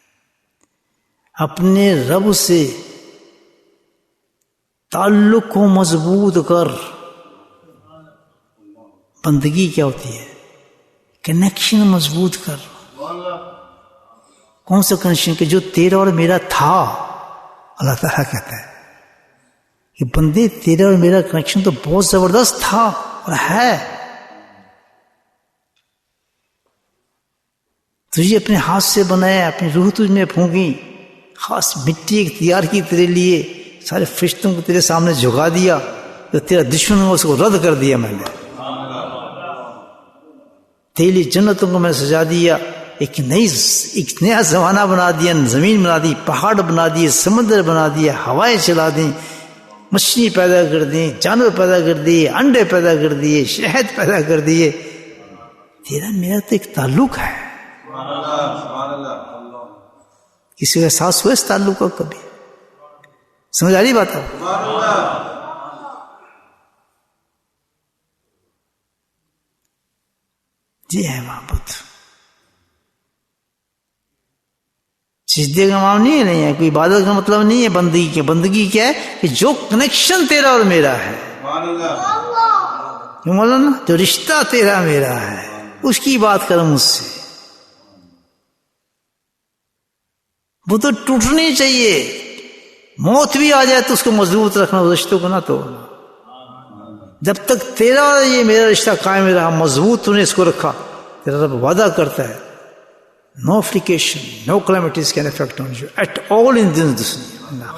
اپنے رب سے تعلق کو مضبوط کر. بندگی کیا ہوتی ہے؟ کنیکشن مضبوط کر. کون سا کنیکشن؟ کہ جو تیرا اور میرا تھا. اللہ تعالیٰ کہتا ہے کہ بندے تیرا اور میرا کنیکشن تو بہت زبردست تھا اور ہے. تجھے اپنے ہاتھ سے بنایا، اپنی روح تجھ میں پھونکی، خاص مٹی ایک تیار کی تیرے لیے، سارے فرشتوں کو تیرے سامنے جھکا دیا، جو تیرا دشمن ہو اس کو رد کر دیا میں نے. تیرے لیے جنتوں کو میں سجا دیا، ایک نیا زمانہ بنا دیا، زمین بنا دی، پہاڑ بنا دیے، سمندر بنا دیا، ہوائیں چلا دیں، مچھلی پیدا کر دیں، جانور پیدا کر دیے، انڈے پیدا کر دیے، شہد پیدا کر دیے. تیرا میرا تو ایک تعلق ہے. کسی کا احساس ہوا اس تعلق کا کبھی؟ سمجھ آ رہی بات ہے؟ جی ہے محبت. سجدے کا معاملہ نہیں ہے، کوئی عبادت کا مطلب نہیں ہے بندگی کے. بندگی کیا ہے؟ کہ جو کنیکشن تیرا اور میرا ہے، کیوں مولانا؟ جو رشتہ تیرا میرا ہے اس کی بات کر مجھ سے. وہ تو ٹوٹنی چاہیے. موت بھی آ جائے تو اس کو مضبوط رکھنا، اس رشتوں کو نہ توڑنا. جب تک تیرا اور یہ میرا رشتہ قائم رہا، مضبوط تو نے اس کو رکھا. تیرا رب وعدہ کرتا ہے no affliction, no calamities can affect on you at all in this dunya.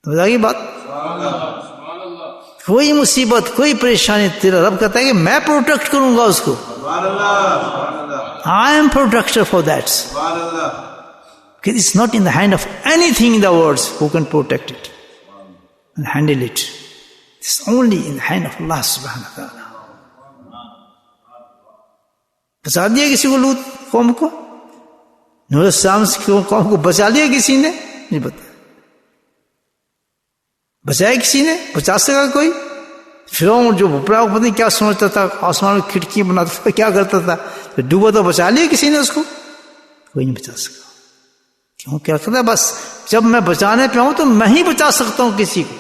تو آگے بات، کوئی مصیبت کوئی پریشانی تیرا رب کہتا ہے کہ میں پروٹیکٹ کروں گا اس کو. I am protector for that. It's not in the hand of anything in the world who can protect it and handle it. It's only in the hand of Allah subhanahu wa ta'ala. بچا دیا کسی کو لوط قوم کو؟ نوح علیہ السلام کی قوم کو بچا لیا کسی نے؟ نہیں بتا. بچایا کسی نے؟ بچا سکا کوئی؟ فرعون جو بھپڑا کو پتہ نہیں کیا سمجھتا تھا، آسمان میں کھڑکی بناتا تھا، کیا کرتا تھا، ڈوبا تو بچا لیا کسی نے اس کو؟ کوئی نہیں بچا سکا. کیوں؟ کیا کرتا ہے؟ بس جب میں بچانے پہ ہوں تو میں ہی بچا سکتا ہوں کسی کو.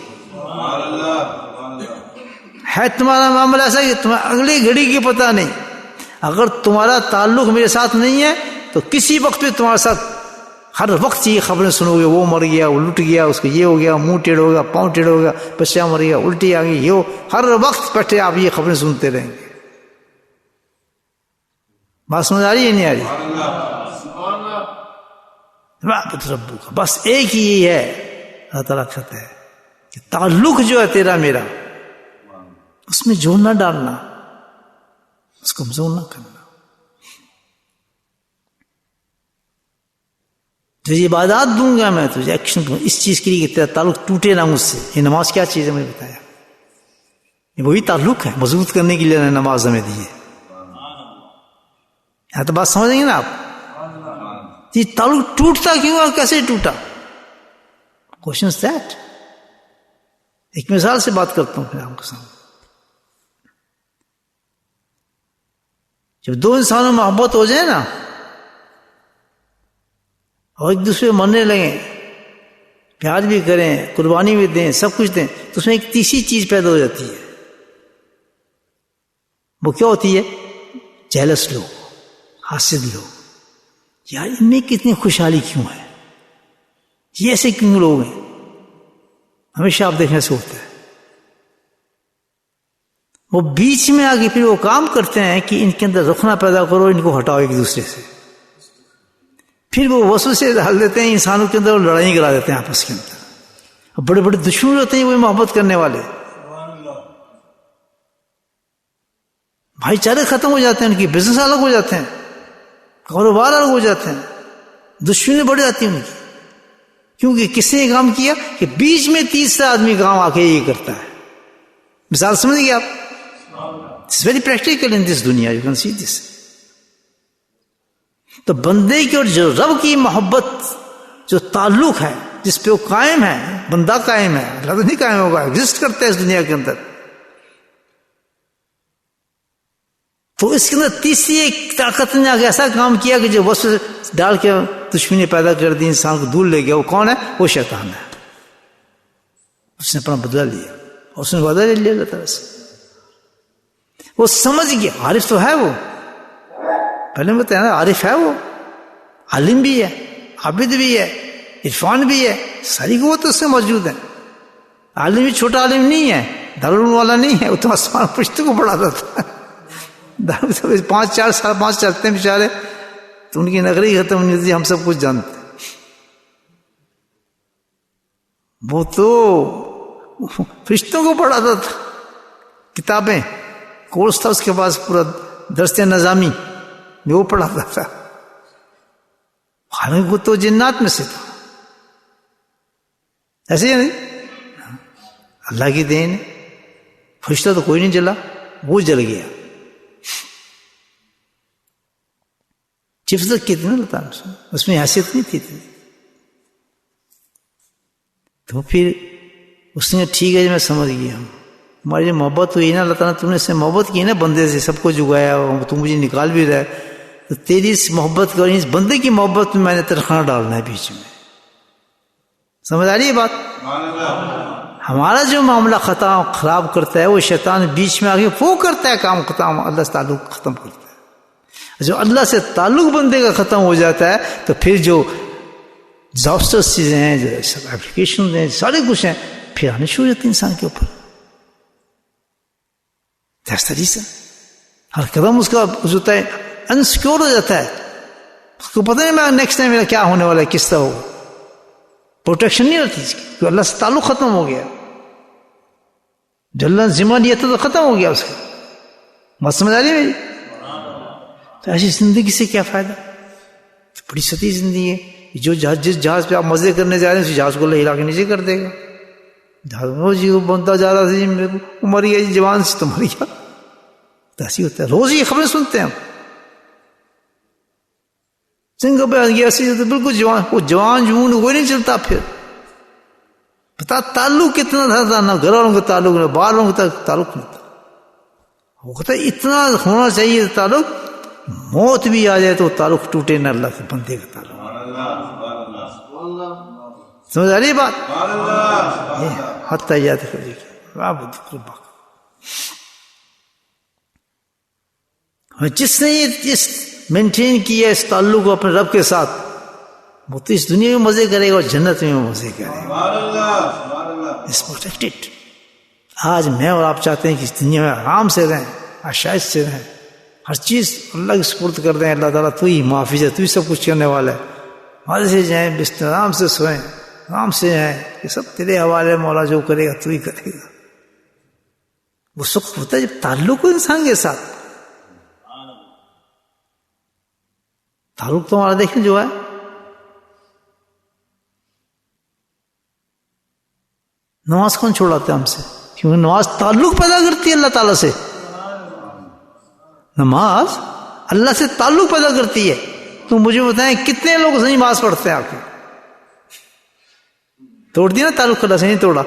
ہے تمہارا معاملہ ایسا کہ تمہیں اگلی گھڑی کی پتہ نہیں. اگر تمہارا تعلق میرے ساتھ نہیں ہے تو کسی وقت پہ تمہارے ساتھ ہر وقت یہ خبریں سنو گے، وہ مر گیا، وہ لٹ گیا، اس کو یہ ہو گیا، منہ ٹیڑھ ہو گیا، پاؤں ٹیڑھ ہو گیا، بچہ مر گیا، الٹی آ گئی، یہ ہر وقت بیٹھے آپ یہ خبریں سنتے رہیں گے. بات سمجھ آ رہی ہے نہیں آ رہی؟ ربو کا بس ایک ہی یہی ہے. اللہ تعالیٰ کہتا ہے کہ تعلق جو ہے تیرا میرا، اس میں جوڑ نہ ڈالنا، اس کو کمزور نہ کرنا. تجھے عبادات دوں گا میں، تجھے ایکشن دوں گا اس چیز کے لیے کہ تیرا تعلق ٹوٹے نہ مجھ سے. یہ نماز کیا چیز ہے مجھے بتایا. یہ وہی تعلق ہے مضبوط کرنے کے لیے نماز ہمیں دی ہے. یہاں تو بات سمجھیں گے نا آپ. یہ تعلق ٹوٹتا کیوں اور کیسے ٹوٹا؟ Question is that. ایک مثال سے بات کرتا ہوں پھر آپ کے سامنے. جب دو انسانوں میں محبت ہو جائے نا اور ایک دوسرے کو مرنے لگیں، پیار بھی کریں، قربانی بھی دیں، سب کچھ دیں، تو اس میں ایک تیسری چیز پیدا ہو جاتی ہے. وہ کیا ہوتی ہے؟ جیلس لوگ، حاسد لوگ. یار ان میں کتنی خوشحالی کیوں ہے، یہ ایسے کیوں لوگ ہیں؟ ہمیشہ آپ دیکھنے سے ہوتا ہے. وہ بیچ میں آگے پھر وہ کام کرتے ہیں کہ ان کے اندر رخنا پیدا کرو، ان کو ہٹاؤ ایک دوسرے سے. پھر وہ وسوسے ڈال دیتے ہیں انسانوں کے اندر، لڑائی کرا دیتے ہیں آپس کے اندر. اب بڑے بڑے دشمن ہوتے ہیں وہ محبت کرنے والے، بھائی چارے ختم ہو جاتے ہیں، ان کی بزنس الگ ہو جاتے ہیں، کاروبار الگ ہو جاتے ہیں، دشمنی بڑھ جاتی ہیں ان کی. کیونکہ کس نے کام کیا کہ بیچ میں تیسرا آدمی کام آ کے یہ کرتا ہے. مثال سمجھ گئے آپ؟ اٹس ویری پریکٹیکل ان دس دنیا، یو کین سی دس. تو بندے کی اور جو رب کی محبت، جو تعلق ہے جس پہ وہ قائم ہے، بندہ قائم ہے، اللہ تو نہیں قائم ہوگا، ایگزسٹ کرتا ہے اس دنیا کے اندر. تو اس کے اندر تیسری ایک طاقت نے آگے ایسا کام کیا کہ جو وسوسے ڈال کے دشمنی پیدا کر دی، انسان کو دور لے گیا. وہ کون ہے؟ وہ شیطان ہے. اس نے اپنا بدلہ لیا، اس نے وعدہ لے لیا اللہ تعالیٰ سے. وہ سمجھ گیا عارف تو ہے، وہ پہلے میں بتایا نا، عارف ہے، وہ عالم بھی ہے، عابد بھی ہے، عرفان بھی ہے، ساری قوت اس سے موجود ہے. عالم بھی چھوٹا عالم نہیں ہے، دارالعلوم والا نہیں ہے، وہ تو آسمان فرشتوں کو پڑھاتا تھا. 5-4 سال 5 چلتے ہیں بیچارے، تو ان کی نگری ختم نہیں ہوتی. ہم سب کچھ جانتے ہیں. وہ تو فرشتوں کو پڑھاتا تھا، کتابیں کورس تھا اس کے پاس، پورا درس نظامی وہ پڑھاتا تھا. حالانکہ وہ تو جنات میں سے تھا. ایسے ہی نہیں، اللہ کی دین. فرشتہ تو کوئی نہیں جلا، وہ جل گیا. حفظت کی تھی نا اللہ تعالیٰ، اس میں حیثیت نہیں تھی. تو پھر اس نے ٹھیک ہے، میں سمجھ گیا ہوں. ہماری جو محبت ہوئی نا اللہ تعالیٰ، تم نے اس سے محبت کی نا بندے سے، سب کو جگایا، تم مجھے نکال بھی رہا ہے، تو تیری اس محبت کو، اس بندے کی محبت میں نے ترخانہ ڈالنا ہے بیچ میں. سمجھ آ رہی ہے بات؟ ہمارا جو معاملہ خراب کرتا ہے وہ شیطان بیچ میں آگے وہ کرتا ہے کام ختم، اللہ سے تعلق ختم کرتا ہے. جو اللہ سے تعلق بندے کا ختم ہو جاتا ہے تو پھر جو ڈیزاسٹرس چیزیں ہیں، جو سب اپلیکیشن ہیں، سارے کچھ ہیں، پھر آنے شروع ہو جاتی انسان کے اوپر. ہر قدم اس کا ہوتا ہے انسیکیور ہو جاتا ہے. اس کو پتہ نہیں میں نیکسٹ ٹائم میرا کیا ہونے والا ہے، کس طرح ہوگا. پروٹیکشن نہیں ہوتی اس کی، تو اللہ سے تعلق ختم ہو گیا. جو اللہ نے ذمہ لیا تھا تو ختم ہو گیا اس کا. بات سمجھ آ رہی ہے میری؟ تو ایسی زندگی سے کیا فائدہ؟ بڑی ستی زندگی ہے. جو جس جہاز پہ آپ مزے کرنے جا رہے ہیں اس جہاز کو اللہ ہلا کے نیچے کر دے گا. جہاز جی وہ بنتا جا رہا تھا، جی وہ مر گیا، جی جوان سے تو مر گیا. تو ایسی ہوتا ہے، روز یہ خبریں سنتے ہیں ہم. سنگھ پہ گیا ایسی بالکل جوان، وہ جوان جون وہ نہیں چلتا. پھر پتا تعلق کتنا تھا، نہ گھر والوں کا تعلق، نہ باہر والوں کا تعلق نہیں تھا. وہ کہتا ہے اتنا ہونا چاہیے تعلق، موت بھی آ جائے تو تعلق ٹوٹے نہ اللہ کے بندے کا تعلق. سمجھ آ رہی بات؟ حتیٰ یاد کر لیجیے. جس نے یہ مینٹین کیا اس تعلق کو اپنے رب کے ساتھ، وہ تو اس دنیا میں مزے کرے گا اور جنت میں مزے کرے گا. اس پروٹیکٹڈ. آج میں اور آپ چاہتے ہیں کہ اس دنیا میں آرام سے رہیں، آشائش سے رہیں، ہر چیز اللہ کے سپرد کر دیں. اللہ تعالیٰ تو ہی محافظ ہے، تو ہی سب کچھ کرنے والا ہے. مزے سے جائیں، بستر آرام سے سوئیں، آرام سے جائیں، یہ سب تیرے حوالے. مولا جو کرے گا تو ہی کرے گا. وہ سکھ ہوتا ہے جب تعلق ہو انسان کے ساتھ. تعلق تو ہمارا دیکھیں جو ہے، نماز کون چھوڑاتا ہے ہم سے؟ کیونکہ نماز تعلق پیدا کرتی ہے اللہ تعالیٰ سے. نماز اللہ سے تعلق پیدا کرتی ہے. تو مجھے بتائیں کتنے لوگ صحیح نماز پڑھتے ہیں؟ آپ کے توڑ دیا نا تعلق، اللہ سے نہیں توڑا.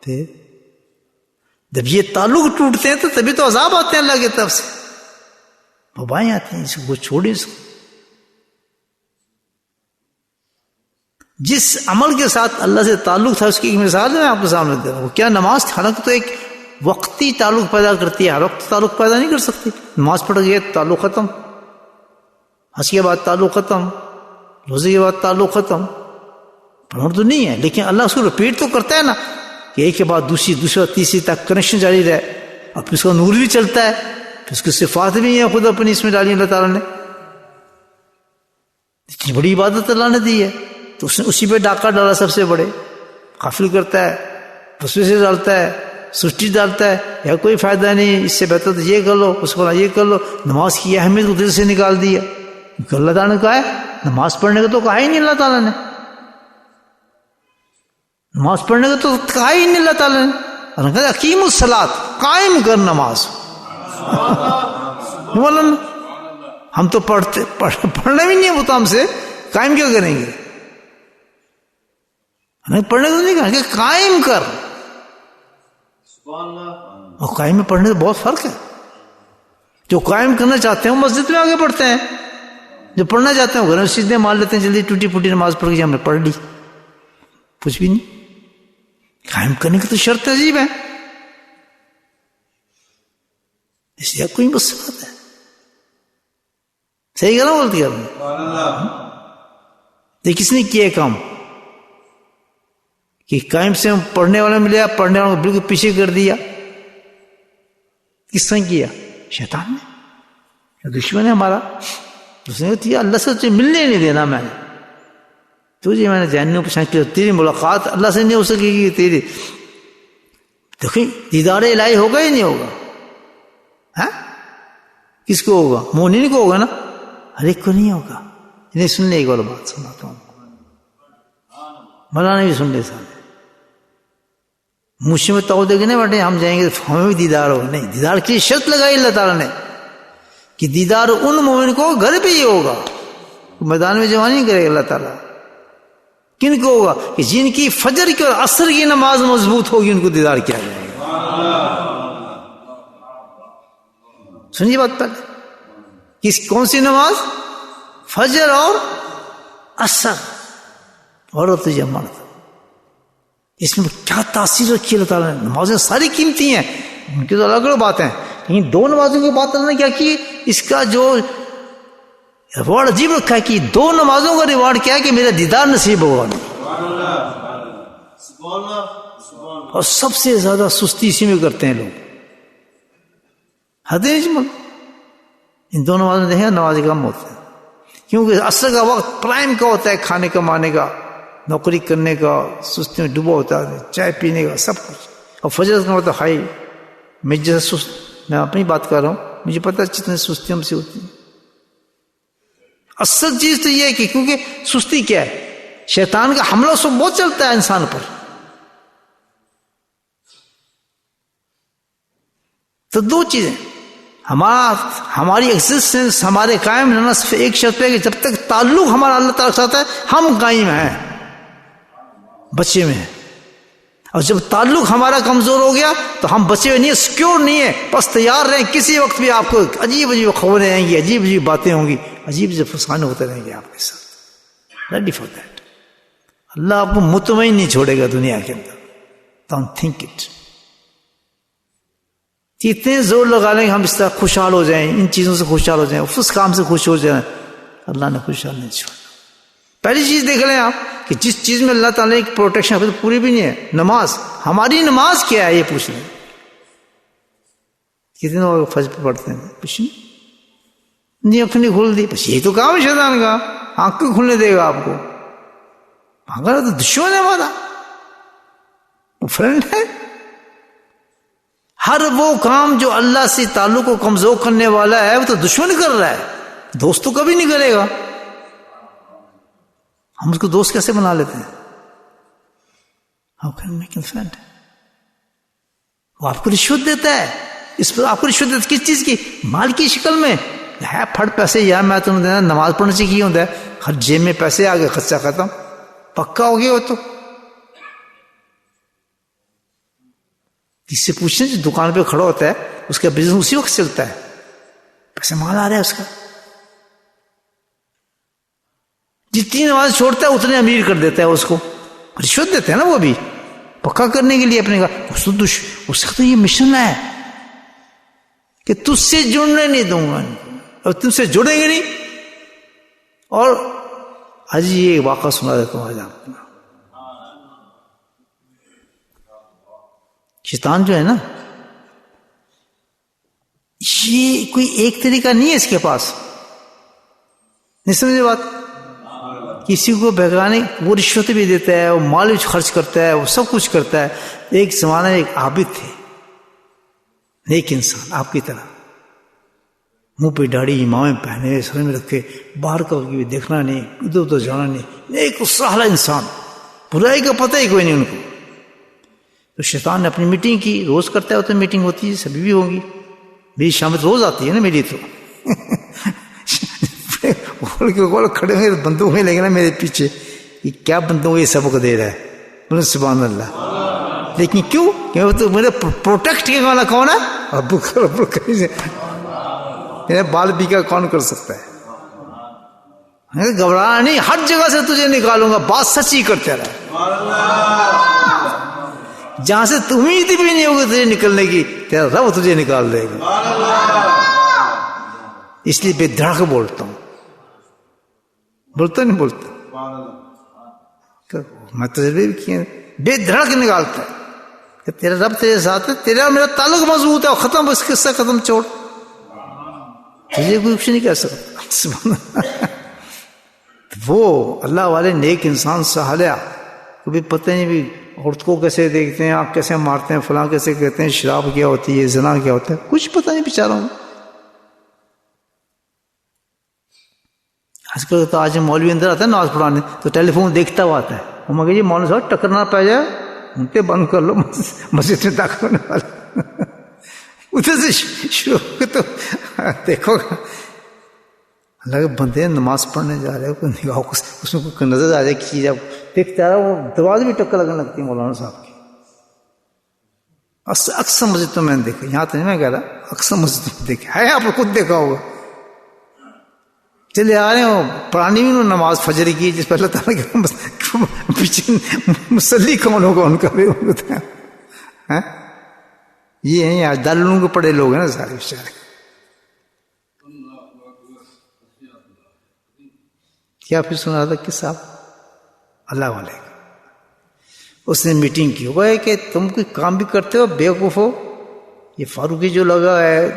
پھر جب یہ تعلق ٹوٹتے ہیں تو تبھی تو عذاب آتے ہیں اللہ کی طرف سے، وبائیں آتی ہیں. اس کو چھوڑیں. اس کو جس عمل کے ساتھ اللہ سے تعلق تھا اس کی ایک مثال میں آپ کے سامنے دے رہا ہوں. کیا نماز تھی؟ حالانکہ تو ایک وقتی تعلق پیدا کرتی ہے، ہر وقت تعلق پیدا نہیں کر سکتی. نماز پڑھ گئے تعلق ختم، حج کے بعد تعلق ختم، روزے کے بعد تعلق ختم. پڑھنا تو نہیں ہے، لیکن اللہ اس کو ریپیٹ تو کرتا ہے نا، کہ ایک کے بعد دوسری تیسری تک کنیکشن جاری رہے. اور پھر اس کا نور بھی چلتا ہے، پھر اس کی صفات بھی ہیں خود اپنی اس میں ڈالی اللہ تعالیٰ نے. اتنی بڑی عبادت اللہ نے دی ہے، تو اس نے اسی پہ ڈاکہ ڈالا. سب سے بڑے غافل کرتا ہے، وسوسے سے ڈالتا ہے، سستی ڈالتا ہے، یا کوئی فائدہ نہیں، اس سے بہتر تو یہ کر لو، اس کو یہ کر لو. نماز کی اہمیت کو دل سے نکال دیا. کیونکہ اللہ تعالیٰ نے کہا ہے نماز پڑھنے کا، تو کہا ہی نہیں اللہ تعالیٰ نے. نماز پڑھنے کا تو کہا ہی نہیں اللہ تعالیٰ نے. اور کہا اقیم الصلاۃ، قائم کر نماز. ہم تو پڑھنا بھی نہیں ہے، وہ تو ہم سے قائم کیا کریں گے؟ پڑھنے کو نہیں کہا کہ قائم کر. اور قائم میں پڑھنے سے بہت فرق ہے. جو قائم کرنا چاہتے ہیں وہ مسجد میں آگے پڑھتے ہیں، جو پڑھنا چاہتے ہیں وہ گھر میں سیدھے مار لیتے ہیں، جلدی ٹوٹی پھوٹی نماز پڑھ کے ہم نے پڑھ لی، کچھ بھی نہیں۔ قائم کرنے کی تو شرط عجیب ہے، اس لیے کوئی مصیبت ہے۔ صحیح کہنا غلطی کر رہے کس نے کیا کام کہ قائم سے پڑھنے والے ملے، پڑھنے والوں کو بالکل پیچھے کر دیا؟ کس نے کیا؟ شیطان نے، دشمن ہے ہمارا۔ اس نے کہا اللہ سے تجھے ملنے نہیں دینا، میں نے تجھے میں نے جاننے پوچھا کہ تیری ملاقات اللہ سے نہیں ہو سکے گی، تیری دیکھیں دیدار الہی ہوگا یا نہیں ہوگا؟ ہاں کس کو ہوگا؟ مومن کو ہوگا نا، ہر ایک کو نہیں ہوگا۔ انہیں سن لے، ایک اور بات سناتا ہوں، مولانا بھی سن لے سارے، مجھ میں تو دے گے نا بیٹے ہم جائیں گے ہمیں بھی دیدار ہوگا، نہیں، دیدار کی شرط لگائی اللہ تعالیٰ نے کہ دیدار ان مومن کو گھر پہ ہی ہوگا، میدان میں جوانی نہیں کرے گا اللہ تعالیٰ۔ کن کو ہوگا؟ کہ جن کی فجر کی اور عصر کی نماز مضبوط ہوگی ان کو دیدار کیا جائے گا۔ سنیے بات پہلے، کون سی نماز؟ فجر اور عصر، عورت یا مرد۔ اس میں کیا تاثیر رکھی اللہ تعالیٰ نے؟ نمازیں ساری قیمتی ہیں، ان کی تو الگ الگ بات ہیں، لیکن دو نمازوں کی بات اللہ نے کیا کی، اس کا جو ریوارڈ عجیب رکھا ہے کہ دو نمازوں کا ریوارڈ کیا ہے کہ میرا دیدار نصیب ہوگا۔ اور سب سے زیادہ سستی اسی میں کرتے ہیں لوگ، حد اجمل۔ ان دو نمازوں میں دیکھیں نماز کم ہوتے ہیں، کیونکہ عصر کا وقت پرائم کا ہوتا ہے، کھانے کمانے کا، نوکری کرنے کا، سستی میں ڈوبا ہوتا ہے، چائے پینے کا، سب کچھ۔ اور فجر کا ہوتا ہے ہائی، میں جیسے سست، میں اپنی بات کر رہا ہوں، مجھے پتہ ہے جتنے سستی ہم سے ہوتی ہے۔ اصل چیز تو یہ ہے کہ کیونکہ سستی کیا ہے، شیطان کا حملہ سب بہت چلتا ہے انسان پر۔ تو دو چیزیں، ہماری ایگزسٹنس، ہمارے قائم رہنا صرف ایک شرط ہے کہ جب تک تعلق ہمارا اللہ تعالیٰ کے ساتھ ہے ہم قائم ہیں، بچے میں ہیں۔ اور جب تعلق ہمارا کمزور ہو گیا تو ہم بچے ہوئے نہیں ہیں، سیکیور نہیں ہیں، بس تیار رہیں، کسی وقت بھی آپ کو عجیب عجیب خبریں آئیں گی، عجیب عجیب باتیں ہوں گی، عجیب عجیب فسانے ہوتے رہیں گے آپ کے ساتھ۔ Ready for that. اللہ آپ کو مطمئن نہیں چھوڑے گا دنیا کے اندر، ڈونٹ تھنک اٹ۔ اتنے زور لگا لیں کہ ہم اس طرح خوشحال ہو جائیں، ان چیزوں سے خوشحال ہو جائیں، اس کام سے خوش ہو جائیں، اللہ نے خوشحال نہیں چھوڑا۔ پہلی چیز دیکھ لیں آپ کہ جس چیز میں اللہ تعالیٰ کی پروٹیکشن ابھی تو پوری بھی نہیں ہے، نماز۔ ہماری نماز کیا ہے یہ پوچھ لیں، کتنے لوگ فجر پہ پڑھتے ہیں، کچھ نہیں، آنکھ نہیں کھول دی، بس یہی تو کام ہے شیطان کا، آنکھ کو کھلنے دے گا آپ کو؟ اگر تو دشمن ہے ہمارا، وہ فرینڈ ہے۔ ہر وہ کام جو اللہ سے تعلق کو کمزور کرنے والا ہے وہ تو دشمن کر رہا ہے، دوست تو کبھی نہیں کرے گا۔ ہم اس کو دوست کیسے بنا لیتے ہیں؟ How can we make him friend؟ وہ آپ کو رشوت دیتا ہے، اس پر آپ کو رشوت دیتا ہے، کس چیز کی؟ مال کی شکل میں ہے، پھٹ پیسے یار میں تمہیں دینا، نماز پڑھنے سے کی ہوتا ہے، ہر جیب میں پیسے آ گئے، خرچہ ختم، پکا ہو گیا وہ تو۔ کس سے پوچھیں جو دکان پہ کھڑا ہوتا ہے اس کا بزنس اسی وقت چلتا ہے، پیسے مال آ رہا ہے اس کا، جتنی نماز چھوڑتا ہے اتنے امیر کر دیتا ہے اس کو، رشوت دیتے ہیں نا وہ بھی پکا کرنے کے لیے اپنے کا۔ اس کا تو یہ مشن ہے کہ تجھ سے جڑنے نہیں دوں گا، اور تم سے جڑیں گے نہیں۔ اور آج یہ واقعہ سنا دیتا ہوں آج آپ کو۔ شیطان جو ہے نا، یہ کوئی ایک طریقہ نہیں ہے اس کے پاس، نہیں سمجھے بات؟ کسی کو بہکانے وہ رشوت بھی دیتا ہے، وہ مال بھی خرچ کرتا ہے، وہ سب کچھ کرتا ہے۔ ایک زمانہ میں ایک عابد تھے، نیک انسان آپ کی طرح، منہ پہ داڑھی امامیں پہنے، سر میں رکھے، باہر کا دیکھنا نہیں، ادھر ادھر جانا نہیں، ایک سہلا انسان، برائی کا پتہ ہی کوئی نہیں ان کو۔ تو شیطان نے اپنی میٹنگ کی، روز کرتا ہے تو میٹنگ ہوتی ہے، سبھی بھی ہوگی، میری شامت روز آتی ہے نا میری تو بول کھڑے ہوئے بندوق میں لے گا نا میرے پیچھے، یہ کیا بندوق یہ سبق دے رہا ہے، بولے سبحان اللہ۔ لیکن کیوں؟ کہ وہ تو میرے پروٹیکٹ کے والا کون ہے؟ ابو تیرے بال بیکا کون کر سکتا ہے؟ گھبرانا نہیں، ہر جگہ سے تجھے نکالوں گا، بات سچی کرتے رہا، جہاں سے تم امید بھی نہیں ہوگی تجھے نکلنے کی، تیرا رب تجھے نکال دے گا۔ اس لیے بے دھڑک بولتا ہوں، بولتا نہیں بولتا، میں تجربے بھی کیے، بے دھڑک نکالتا ہے کہ تیرا رب تیرے ساتھ ہے، تیرا میرا تعلق مضبوط ہے، ختم، اس قصہ ختم، چھوڑ، تجھے کوئی کچھ نہیں کہہ سکتا۔ وہ اللہ والے نیک انسان صالح کبھی پتہ نہیں بھی عورت کو کیسے دیکھتے ہیں، آپ کیسے مارتے ہیں، فلاں کیسے کہتے ہیں، شراب کیا ہوتی ہے، زنا کیا ہوتا ہے، کچھ پتہ نہیں بیچاروں کو۔ آج کل تو آج مولوی اندر آتا ہے نماز پڑھانے تو ٹیلی فون دیکھتا ہوا آتا ہے، وہ مگر یہ مولوی صاحب ٹکر نہ پہ جائے، ان کے بند کر لو، مسجد میں داخل ہونے والا ادھر سے شروع ہو تو دیکھو گا اللہ کے بندے نماز پڑھنے جا رہے ہو، کوئی نگاہ اس میں کوئی نظر آ جائے کی چیز، اب دیکھتا ہے وہ دروازے بھی ٹکر لگنے لگتی ہے مولانا صاحب کی۔ اکثر مسجد تو میں نے دیکھا، یہاں تو نہیں میں کہہ رہا، اکثر مسجد میں دیکھا ہے، آپ نے خود دیکھا ہوگا، چلے آ رہے ہو پرانی بھی انہوں نماز فجر کی جس پہ اللہ تعالیٰ کے پیچھے مسلی کون ہوگا ان کا بھی ہے، یہ ہیں آج دارالعلوم کے پڑھے لوگ ہیں نا سارے بیچارے۔ کیا پھر سنا رہا تھا کہ صاحب اللہ والے کا، اس نے میٹنگ کی، وہ ہے کہ تم کوئی کام بھی کرتے ہو بیوقوف ہو، یہ فاروقی جو لگا ہے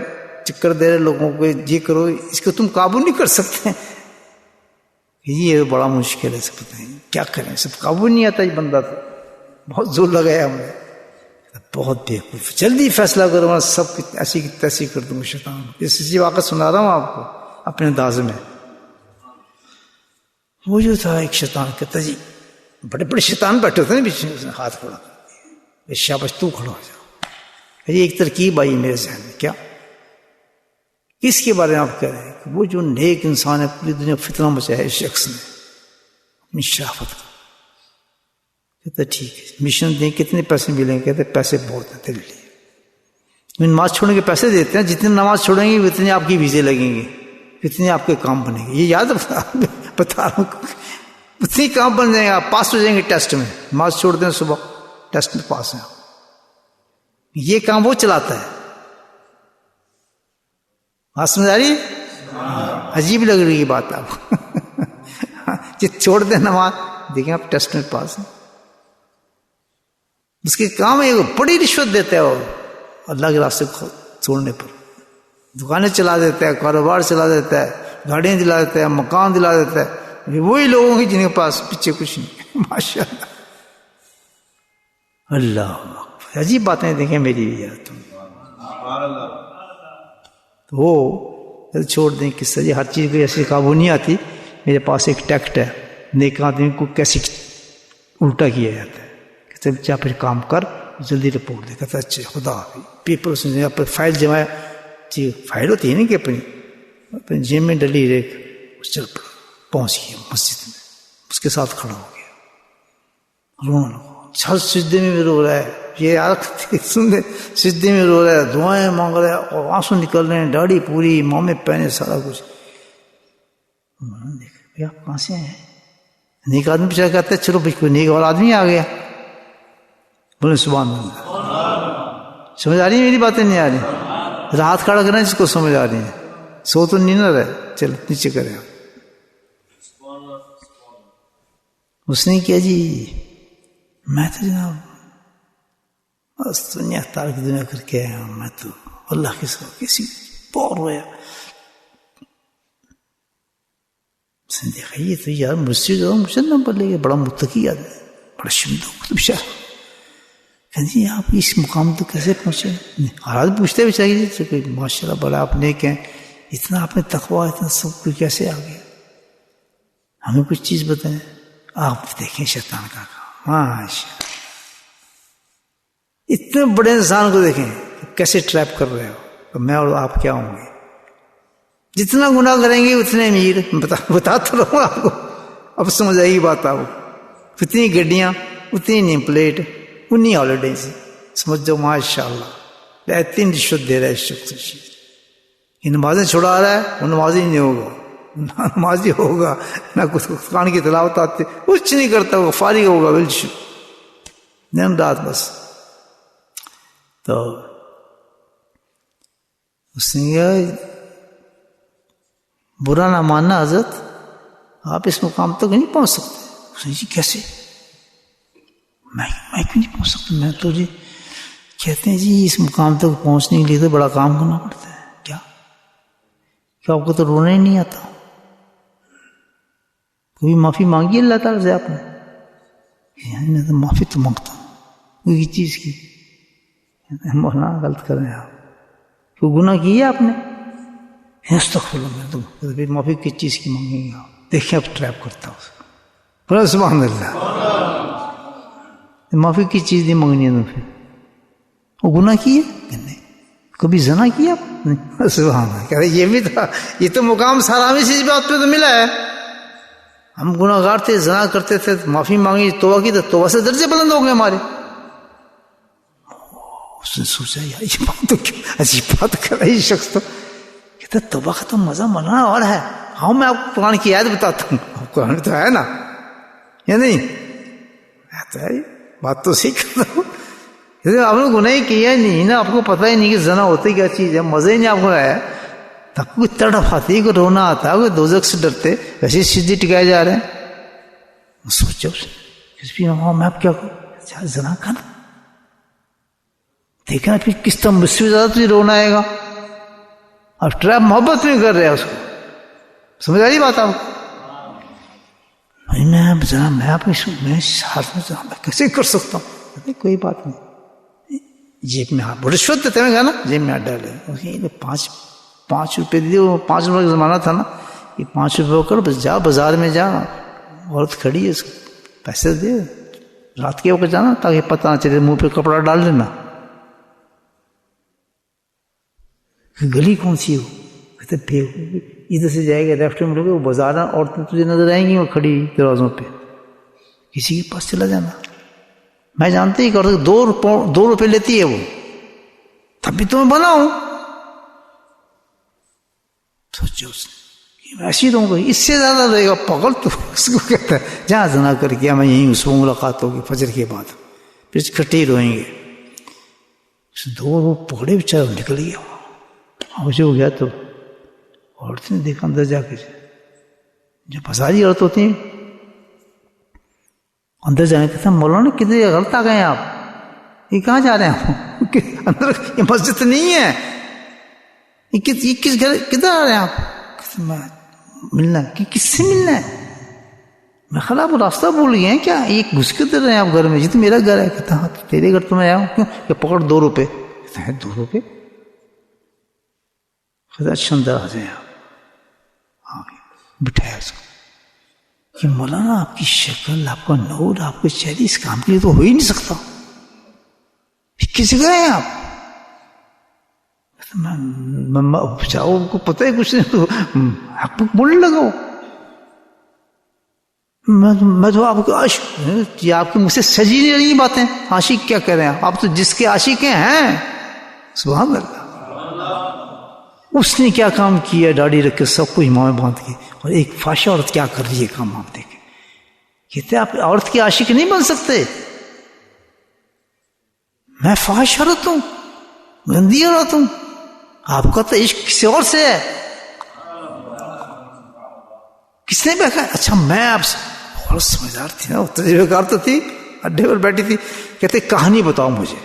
چکر دے رہے لوگوں کو، یہ کرو، اس کو تم قابو نہیں کر سکتے، یہ بڑا مشکل ہے، سب پتہ نہیں کیا کریں، سب قابو نہیں آتا، یہ بندہ تو بہت زور لگایا ہم نے، بہت بیوقوف، جلدی فیصلہ کرو میں سب ایسی کی تیسی کر دوں گا شیطان۔ اسی واقعہ سنا رہا ہوں آپ کو اپنے انداز میں۔ وہ جو تھا ایک شیطان کہتا جی، بڑے بڑے شیطان بیٹھے ہوتے ہیں بیچ میں، ہاتھ کھڑا کر شاباش تو کھڑا ہو جاؤ، یہ ایک ترکیب آئی میرے ذہن میں، کیا کس کے بارے میں آپ کہہ رہے ہیں کہ وہ جو نیک انسان ہے، پوری دنیا فتنہ مچایا اس شخص نے اپنی شرافت کا، کہتا ٹھیک ہے مشن دیں، کتنے پیسے ملیں گے؟ کہتے پیسے بہت ہیں تیرے لیے، نماز چھوڑنے کے پیسے دیتے ہیں، جتنے نماز چھوڑیں گے اتنے آپ کی ویزے لگیں گے، اتنے آپ کے کام بنیں گے، یہ یاد بتا رہا ہوں، اتنے کام بن جائیں گے، آپ پاس ہو جائیں گے ٹیسٹ میں، نماز چھوڑ دیں صبح ٹیسٹ میں پاس ہیں، یہ کام وہ چلاتا ہے۔ بات سمجھ آ رہی ہے؟ عجیب لگ رہی ہے بات آپ کو، یہ چھوڑ دیں نماز، دیکھیں آپ ٹیسٹ میں پاس ہیں، اس کے کام ہے بڑی رشوت دیتا ہے وہ اللہ کے راستے کو چھوڑنے پر، دکانیں چلا دیتا ہے، کاروبار چلا دیتا ہے، گاڑیاں دلا دیتا ہے، مکان دلا دیتا ہے، وہی لوگوں کی جن کے پاس پیچھے کچھ نہیں، ماشاء اللہ، اللہ عجیب باتیں دیکھیں میری بھی یار تم، تو وہ چھوڑ دیں قصہ، یہ ہر چیز کو ایسے قابو نہیں آتی، میرے پاس ایک ٹیکٹ ہے، نیک آدمی کو کیسے الٹا کیا جاتا ہے، کہتے جا پھر کام کر، جلدی رپورٹ دے، کہتا اچھا خدا حافظ، پیپر اس نے پر فائل جمایا، جی فائل ہوتی ہے نا کہ اپنی جیب میں ڈلی ریک، چل پڑا، پہنچ گیا مسجد میں، اس کے ساتھ کھڑا ہو گیا، رونا لگا، چھل سجدے میں بھی رو رہا ہے، یہ یار سن دے، سجدے میں رو رہا ہے، دعائیں مانگ رہا ہے، اور آنسو نکل رہے ہیں، داڑھی پوری، مامے پہنے، سارا کچھ، دیکھا آپ کہاں سے آئے ہیں؟ نیک آدمی بچارہ کہتا ہے چلو بھائی کوئی نیک اور آدمی آ گیا، بولے سبحان اللہ، سمجھ آ رہی ہے میری باتیں؟ نہیں آ رہی، ہاتھ کھڑا کرنا جس کو سمجھ آ رہی ہے، سو تو نہیں نہ رہے، چلو نیچے کرے آپ۔ اس نے کیا جی میں تو جناب بس دنیا تارک دنیا کر کے آیا ہوں، میں تو اللہ کے سوا کسی بور ہوا، اس نے دیکھا یہ تو یار مجھ سے جو مجھے نمبر لے گیا، بڑا متقی آدمی، بڑا شمدو بشار، کہ جی آپ اس مقام تو کیسے پہنچے؟ حالات پوچھتے بچائی جی ماشاء اللہ بڑا آپ نیک ہیں، اتنا آپ نے تقویٰ، اتنا سب کچھ کیسے آ گیا؟ ہمیں کچھ چیز بتائیں۔ آپ دیکھیں شیطان کا کام، ماشاء اللہ، اتنے بڑے انسان کو دیکھیں کیسے ٹریپ کر رہے ہو، میں اور آپ کیا ہوں گے؟ جتنا گناہ کریں گے اتنے امیر، بتا تو رہا ہوں آپ کو، اب سمجھ آئے گی بات آپ کو، اتنی گڈیاں، اتنی نیم پلیٹ، اتنی ہالیڈیز، سمجھ جاؤ ماشاء اللہ بہترین رشوت دے رہا ہے اس شخص، یہ نمازیں چھڑا رہا ہے، وہ نمازی نہیں ہوگا، نہ نمازی ہوگا، نہ کچھ قرآن کی تلاوت آتے، کچھ نہیں کرتا، وہ فارغ ہوگا بالکل دن رات بس. تو اس نے کہا برا نہ ماننا حضرت، آپ اس مقام تک نہیں پہنچ سکتے. اس نے جی کیسے؟ میں کیوں نہیں پہنچ سکتا؟ میں تو جی کہتے ہیں جی اس مقام تک پہنچنے کے لیے تو بڑا کام کرنا پڑتا ہے. کیا آپ کو تو رونا ہی نہیں آتا؟ کبھی معافی مانگی اللہ تعالیٰ سے آپ نے؟ میں تو معافی تو مانگتا ہوں کوئی چیز کی. مولانا غلط کر رہے ہیں آپ، کوئی گناہ کیا آپ نے؟ استغفر اللہ، تو پھر معافی کس چیز کی مانگیں گے آپ؟ دیکھیں اب ٹریپ کرتا ہوں اس کو. سبحان اللہ، معافی کس چیز نہیں مانگنی ہے؟ تو پھر وہ گناہ کیے نہیں، کبھی زنا کیا آپ نے؟ سبحان اللہ. کہہ رہے یہ بھی تھا، یہ تو مقام سارا ہمیں اسی بات پہ تو ملا ہے. ہم گناہ گار تھے، زنا کرتے تھے، معافی مانگی، توبہ کی، تو توبہ سے درجے بلند ہو گئے ہمارے. اس نے سوچا یار یہ بات تو کیوں عجیب بات کر رہا ہے یہ شخص. تو کہتا توبہ کا تو مزہ ملنا اور ہے. ہاں میں آپ کو قرآن کی آیت بتاتا ہوں، قرآن تو ہے نا یا نہیں؟ تو ہے بات تو سیکھ رہا ہوں. آپ نے گناہ ہی کیا ہی نہیں نا، آپ کو پتہ ہی نہیں کہ زنا ہوتی کیا چیز ہے، مزہ ہی نہیں آپ کو آیا. تب کوئی تڑپ آتی، کوئی رونا آتا، کوئی دوزخ سے ڈرتے، ویسے سیدھی ٹکائے جا رہے ہیں. سوچو میں اب کیا کروں؟ زنا کرنا دیکھنا، پھر کس طرح مجھ سے زیادہ تجھے رونا آئے گا. اب ٹریپ محبت میں کر رہے ہیں اس کو. سمجھ آ رہی بات آپ کو؟ میں آپ میں کیسے کر سکتا ہوں؟ کوئی بات نہیں، جیب میں ہاتھ، رشوت دیتے ہیں نا، جیب میں ہاتھ ڈالے. 5 روپے دے، 5 روپے کا زمانہ تھا نا، یہ 5 روپے کر، بس جا بازار میں جا، عورت کھڑی ہے، اس کو پیسے دے، رات کے وقت جانا تاکہ پتہ نہ چلے، منہ پہ کپڑا ڈال لینا. گلی کون سی ہو؟ کہتے ادھر سے جائے گا لیفٹ میں لوگے، وہ بازار عورتیں تجھے نظر آئیں گی وہ کھڑی دروازوں پہ، کسی کے پاس چلا جانا. میں جانتے ہی کہ 2 روپے لیتی ہے وہ، تب بھی تو میں بنا ہوں. سوچو اس نے ایسی رہوں گا، اس سے زیادہ رہے گا پگل. تو اس کو کہتا ہے جہاں زنا کر کیا میں یہیں اس کو ملاقات ہوگی فجر کے بعد، پھر کھٹے ہی روئیں گے. 2 پکڑے بیچارہ نکل گیا. مجھے ہو گیا تو عورت نے دیکھا اندر جا کے، جو بازاری عورت ہوتی ہیں اندر جانے کے مولانا کدھر غلط آ گئے آپ، یہ کہاں جا رہے ہیں آپ؟ اندر یہ مسجد نہیں ہے، یہ کس گھر کدھر آ رہے ہیں آپ؟ میں ملنا ہے. کس سے ملنا ہے؟ میں خلا آپ راستہ بھول گئے ہیں کیا؟ یہ گھس کے دے رہے ہیں آپ گھر میں؟ یہ تو میرا گھر ہے. کہتا ہاں تیرے گھر تو میں آیا ہوں. کیوں؟ کہ پکڑ 2 روپے. کہتا ہے 2 روپے؟ کہتا اچھا اندر آ جائیں آپ. بٹھایا اس کو کہ مولانا آپ کی شکل، آپ کا نور، آپ کے چہرے اس کام کے لیے تو ہو ہی نہیں سکتا، کس جگہ ہیں آپ؟ بچاؤ کو پتہ ہے کچھ نہیں، تو حق بولنے لگا. میں تو آپ کو عاشق، یہ آپ کے مجھ سے سجی نہیں رہی باتیں. عاشق کیا کہہ رہے ہیں آپ؟ تو جس کے عاشق ہیں. سبحان اللہ. اس نے کیا کام کیا؟ داڑھی رکھ کے سب کو امام باندھ کے، اور ایک فاشا عورت کیا کر رہی ہے کام آپ دیکھیں. کہتے آپ عورت کی عاشق نہیں بن سکتے. میں فاحش عورت ہوں، گندی عورت ہوں، آپ کا تو عشق کسی اور سے ہے. کس نے دیکھا؟ اچھا میں آپ سے بہت سمجھدار تھی نا، تجربہ کار تو تھی، اڈے پر بیٹھی تھی. کہتے کہانی بتاؤ مجھے،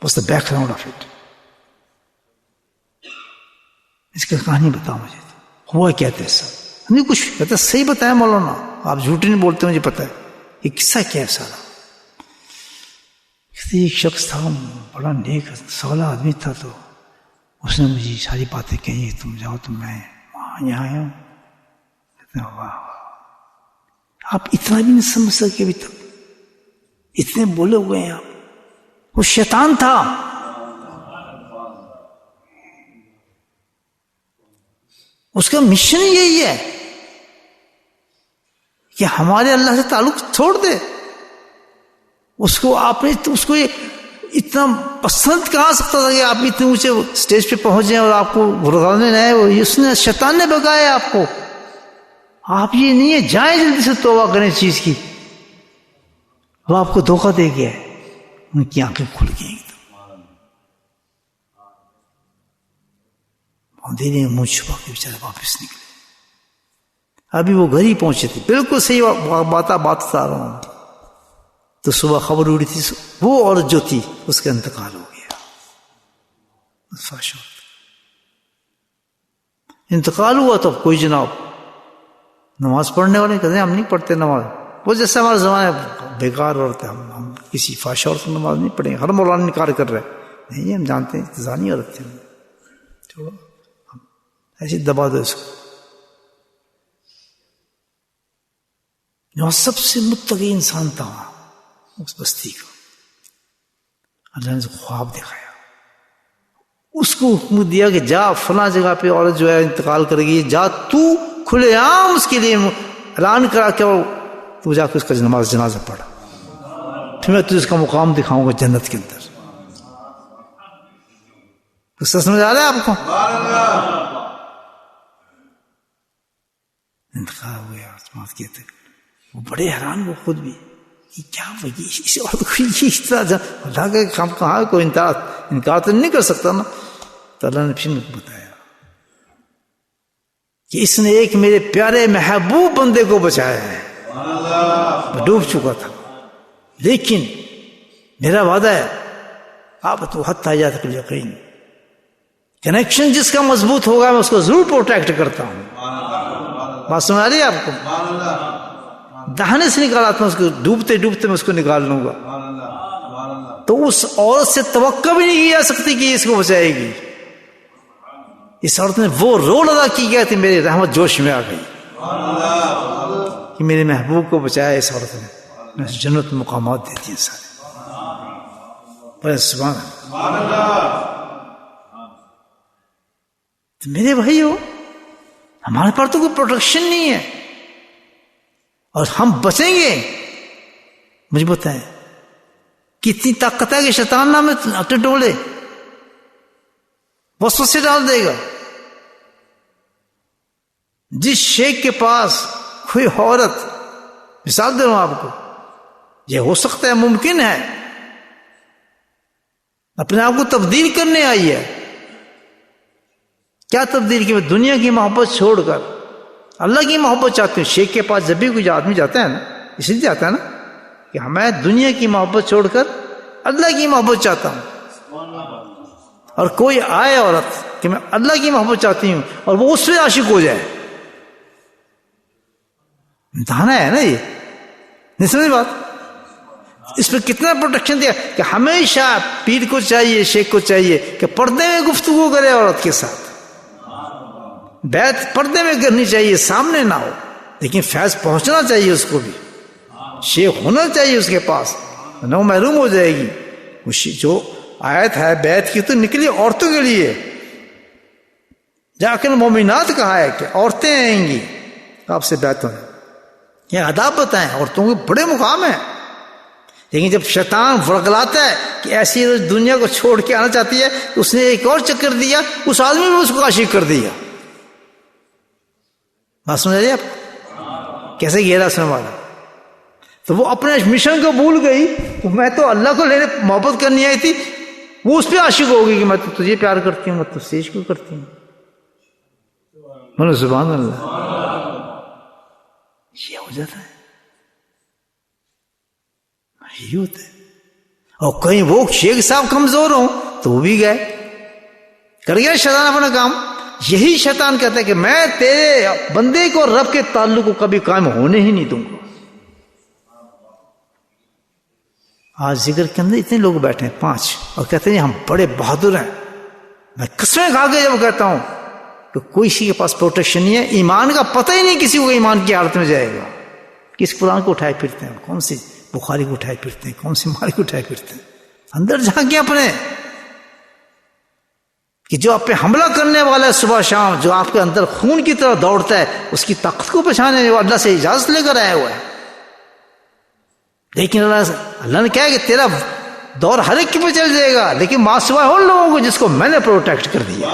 بس بیک گراؤنڈ آف اٹ، اس کی کہانی بتاؤ مجھے، ہوا کیا تھا سب؟ نہیں کچھ. کہتے صحیح بتایا مولانا، آپ جھوٹ نہیں بولتے، مجھے پتا ہے. یہ قصہ کیا ہے سارا؟ کہتے ایک شخص تھا بڑا نیک سولا آدمی تھا، تو اس نے مجھے ساری باتیں کہی، تم جاؤ تو میں وہاں یہاں آیا ہوں. کہتے واہ آپ اتنا بھی نہیں سمجھ سکے ابھی تک، اتنے بولے ہوئے ہیں آپ. وہ شیطان تھا. اس کا مشن یہی ہے کہ ہمارے اللہ سے تعلق چھوڑ دے. اس کو آپ نے اس کو اتنا پسند کہاں سکتا تھا کہ آپ اتنے اونچے اسٹیج پہ پہنچ جائیں اور آپ کو بھگانے نہ آئے؟ اس نے شیطان نے بگایا آپ کو. آپ یہ نہیں ہے جائیں جلدی سے توبہ کریں اس چیز کی. وہ آپ کو دھوکہ دے گیا ہے. ان کی آنکھیں کھل گئی ایک دم. اندھیرے میں منہ چھپا کے بیچارے واپس نکلے. ابھی وہ گھر ہی پہنچے تھے. بالکل صحیح بات بتا رہا ہوں. تو صبح خبر اڑی تھی وہ عورت جو تھی اس کا انتقال ہو گیا. انتقال ہوا تو کوئی جناب نماز پڑھنے والے کہتے ہیں ہم نہیں پڑھتے نماز. وہ جیسے ہمارا زمانہ بیکار عورت ہے, ہم کسی فحش عورت نماز نہیں پڑھیں. ہر مولانا انکار کر رہے نہیں, ہم جانتے ہیں زانی عورت تھے. چھوڑو ایسے دبا دو اس کو. جو سب سے متقی انسان تھا اس بستی کا, اللہ نے خواب دکھایا, اس کو حکم دیا کہ جا فلاں جگہ پہ عورت جو ہے انتقال کرے گی, جا تو کھلے عام اس کے لیے اعلان کرا کہ تو جا کے اس کا جنازہ پڑھا, پھر میں تجھے اس کا مقام دکھاؤں گا جنت کے اندر. اس سے سمجھ آ رہا ہے آپ کو؟ انتقال ہو گیا جماعت کے تک. وہ بڑے حیران, وہ خود بھی کیا اس عورت کو اس طرح اللہ کے کام کہاں کوئی انکار تو نہیں کر سکتا نا. تو اللہ نے پھر بتایا کہ اس نے ایک میرے پیارے محبوب بندے کو بچایا ہے. ڈوب چکا تھا, لیکن میرا وعدہ ہے آپ تو حتی جاتا کہ یقین کنیکشن جس کا مضبوط ہوگا میں اس کو ضرور پروٹیکٹ کرتا ہوں. بات سمجھ آ رہی ہے آپ کو؟ دہانے سے نکالا تھا اس کو, ڈوبتے ڈوبتے میں اس کو نکال لوں گا. تو اس عورت سے توقع بھی نہیں کی جا سکتی کہ اس کو بچائے گی. اس عورت نے وہ رول ادا کی گیا تھی, میری رحمت جوش میں آ گئی کہ میرے محبوب کو بچایا اس عورت نے, میں جنت مقامات دیتی ہیں سارے. بڑے سبحان اللہ. تو میرے بھائی ہو, ہمارے پاس تو کوئی پروٹیکشن نہیں ہے اور ہم بچیں گے. مجھے بتائیں کتنی طاقت ہے کہ شیطان نام اپنے ڈولے وسوسے ڈال دے گا. جس شیخ کے پاس کوئی عورت, مثال دے رہا ہوں آپ کو, یہ ہو سکتا ہے ممکن ہے اپنے آپ کو تبدیل کرنے آئی ہے. کیا تبدیل کی؟ دنیا کی محبت چھوڑ کر اللہ کی محبت چاہتے ہیں. شیخ کے پاس جب بھی کوئی آدمی جاتا ہے نا, اس لیے جاتا ہے نا کہ میں دنیا کی محبت چھوڑ کر اللہ کی محبت چاہتا ہوں. اور کوئی آئے عورت کہ میں اللہ کی محبت چاہتی ہوں اور وہ اس سے عاشق ہو جائے, امتحان ہے نا یہ. نہیں سمجھ بات؟ اس پہ کتنا پروٹیکشن دیا کہ ہمیشہ پیر کو چاہیے, شیخ کو چاہیے کہ پردے میں گفتگو کرے عورت کے ساتھ. بیعت پردے میں کرنی چاہیے, سامنے نہ ہو, لیکن فیض پہنچنا چاہیے اس کو بھی. شیخ ہونا چاہیے اس کے پاس, نہ محروم ہو جائے گی. جو آیت ہے بیعت کی تو نکلی عورتوں کے لیے, جا کر مومنات کہا ہے کہ عورتیں آئیں گی آپ سے بیعت ہونے. یہ آداب بتائیں, عورتوں کے بڑے مقام ہیں. لیکن جب شیطان ورگلاتا ہے کہ ایسی دنیا کو چھوڑ کے آنا چاہتی ہے, تو اس نے ایک اور چکر دیا, اس آدمی بھی اس کو عاشق کر دیا. بات سمجھ رہی ہے آپ کیسے گہرا سننے والا. تو وہ اپنے مشن کو بھول گئی, تو میں تو اللہ کو لینے محبت کرنی آئی تھی, وہ اس پہ عاشق ہو گئی کہ میں تو تجھے پیار کرتی ہوں, میں تو سیج کو کرتی ہوں. بولو سبحان اللہ. یہ ہو جاتا ہے, یہی ہوتا ہے. اور کہیں وہ شیخ صاحب کمزور ہوں تو وہ بھی گئے, کر گیا شیطان اپنا کام. یہی شیطان کہتا ہے کہ میں تیرے بندے کو رب کے تعلق کو کبھی قائم ہونے ہی نہیں دوں گا. آج ذکر کے اندر اتنے لوگ بیٹھے ہیں 5, اور کہتے ہیں ہم بڑے بہادر ہیں. میں قسمیں کھا کے جب کہتا ہوں کہ کوئی کسی کے پاس پروٹیکشن نہیں ہے, ایمان کا پتہ ہی نہیں کسی کو ایمان کی حالت میں جائے گا. کس قرآن کو اٹھائے پھرتے ہیں, کون سی بخاری کو اٹھائے پھرتے ہیں, کون سی مال کو اٹھائے پھرتے ہیں. اندر جا کے اپنے کہ جو آپ پہ حملہ کرنے والا ہے صبح شام, جو آپ کے اندر خون کی طرح دوڑتا ہے, اس کی طاقت کو پہچانے وہ اللہ سے اجازت لے کر آیا ہوا ہے. لیکن اللہ نے کہا کہ تیرا دور ہر ایک پہ چل جائے گا، لیکن ماں سوائے ان لوگوں کو جس کو میں نے پروٹیکٹ کر دیا.